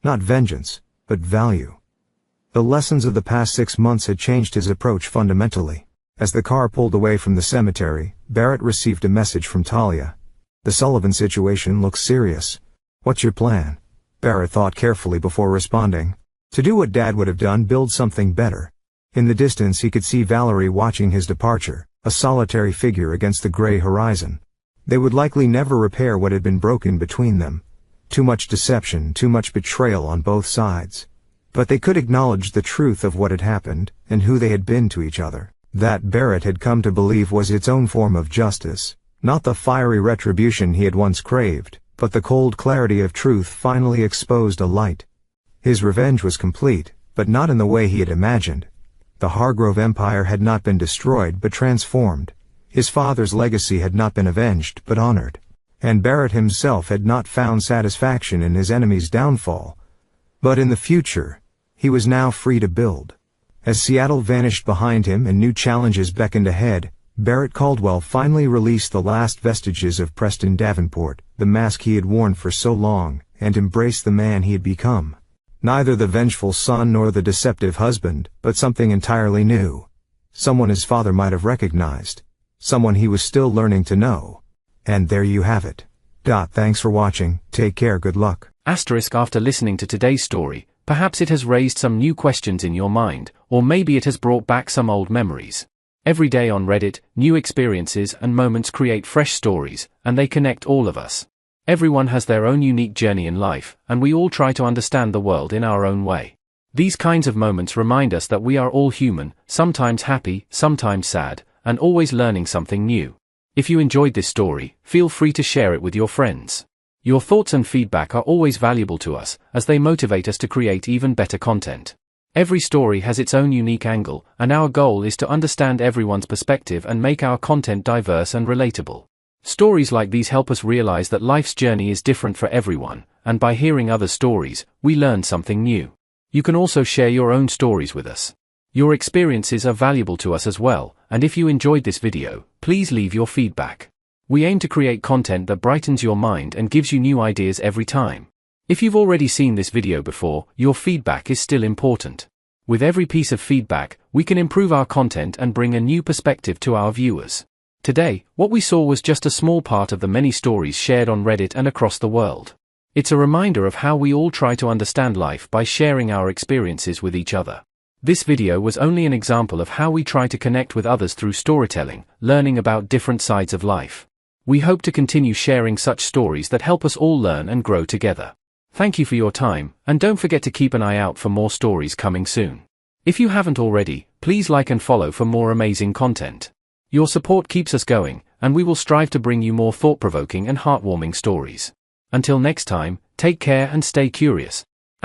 Not vengeance, but value. The lessons of the past 6 months had changed his approach fundamentally. As the car pulled away from the cemetery, Barrett received a message from Talia. "The Sullivan situation looks serious. What's your plan?" Barrett thought carefully before responding. To do what Dad would have done, build something better. In the distance he could see Valerie watching his departure, a solitary figure against the gray horizon. They would likely never repair what had been broken between them. Too much deception, too much betrayal on both sides. But they could acknowledge the truth of what had happened, and who they had been to each other. That Barrett had come to believe was its own form of justice. Not the fiery retribution he had once craved, but the cold clarity of truth finally exposed a light. His revenge was complete, but not in the way he had imagined. The Hargrove Empire had not been destroyed but transformed. His father's legacy had not been avenged but honored. And Barrett himself had not found satisfaction in his enemy's downfall. But in the future, he was now free to build. As Seattle vanished behind him and new challenges beckoned ahead, Barrett Caldwell finally released the last vestiges of Preston Davenport, the mask he had worn for so long, and embraced the man he had become. Neither the vengeful son nor the deceptive husband, but something entirely new. Someone his father might have recognized. Someone he was still learning to know. And there you have it. Thanks for watching, take care, good luck. After listening to today's story, perhaps it has raised some new questions in your mind, or maybe it has brought back some old memories. Every day on Reddit, new experiences and moments create fresh stories, and they connect all of us. Everyone has their own unique journey in life, and we all try to understand the world in our own way. These kinds of moments remind us that we are all human, sometimes happy, sometimes sad, and always learning something new. If you enjoyed this story, feel free to share it with your friends. Your thoughts and feedback are always valuable to us, as they motivate us to create even better content. Every story has its own unique angle, and our goal is to understand everyone's perspective and make our content diverse and relatable. Stories like these help us realize that life's journey is different for everyone, and by hearing other stories, we learn something new. You can also share your own stories with us. Your experiences are valuable to us as well, and if you enjoyed this video, please leave your feedback. We aim to create content that brightens your mind and gives you new ideas every time. If you've already seen this video before, your feedback is still important. With every piece of feedback, we can improve our content and bring a new perspective to our viewers. Today, what we saw was just a small part of the many stories shared on Reddit and across the world. It's a reminder of how we all try to understand life by sharing our experiences with each other. This video was only an example of how we try to connect with others through storytelling, learning about different sides of life. We hope to continue sharing such stories that help us all learn and grow together. Thank you for your time, and don't forget to keep an eye out for more stories coming soon. If you haven't already, please like and follow for more amazing content. Your support keeps us going, and we will strive to bring you more thought-provoking and heartwarming stories. Until next time, take care and stay curious. **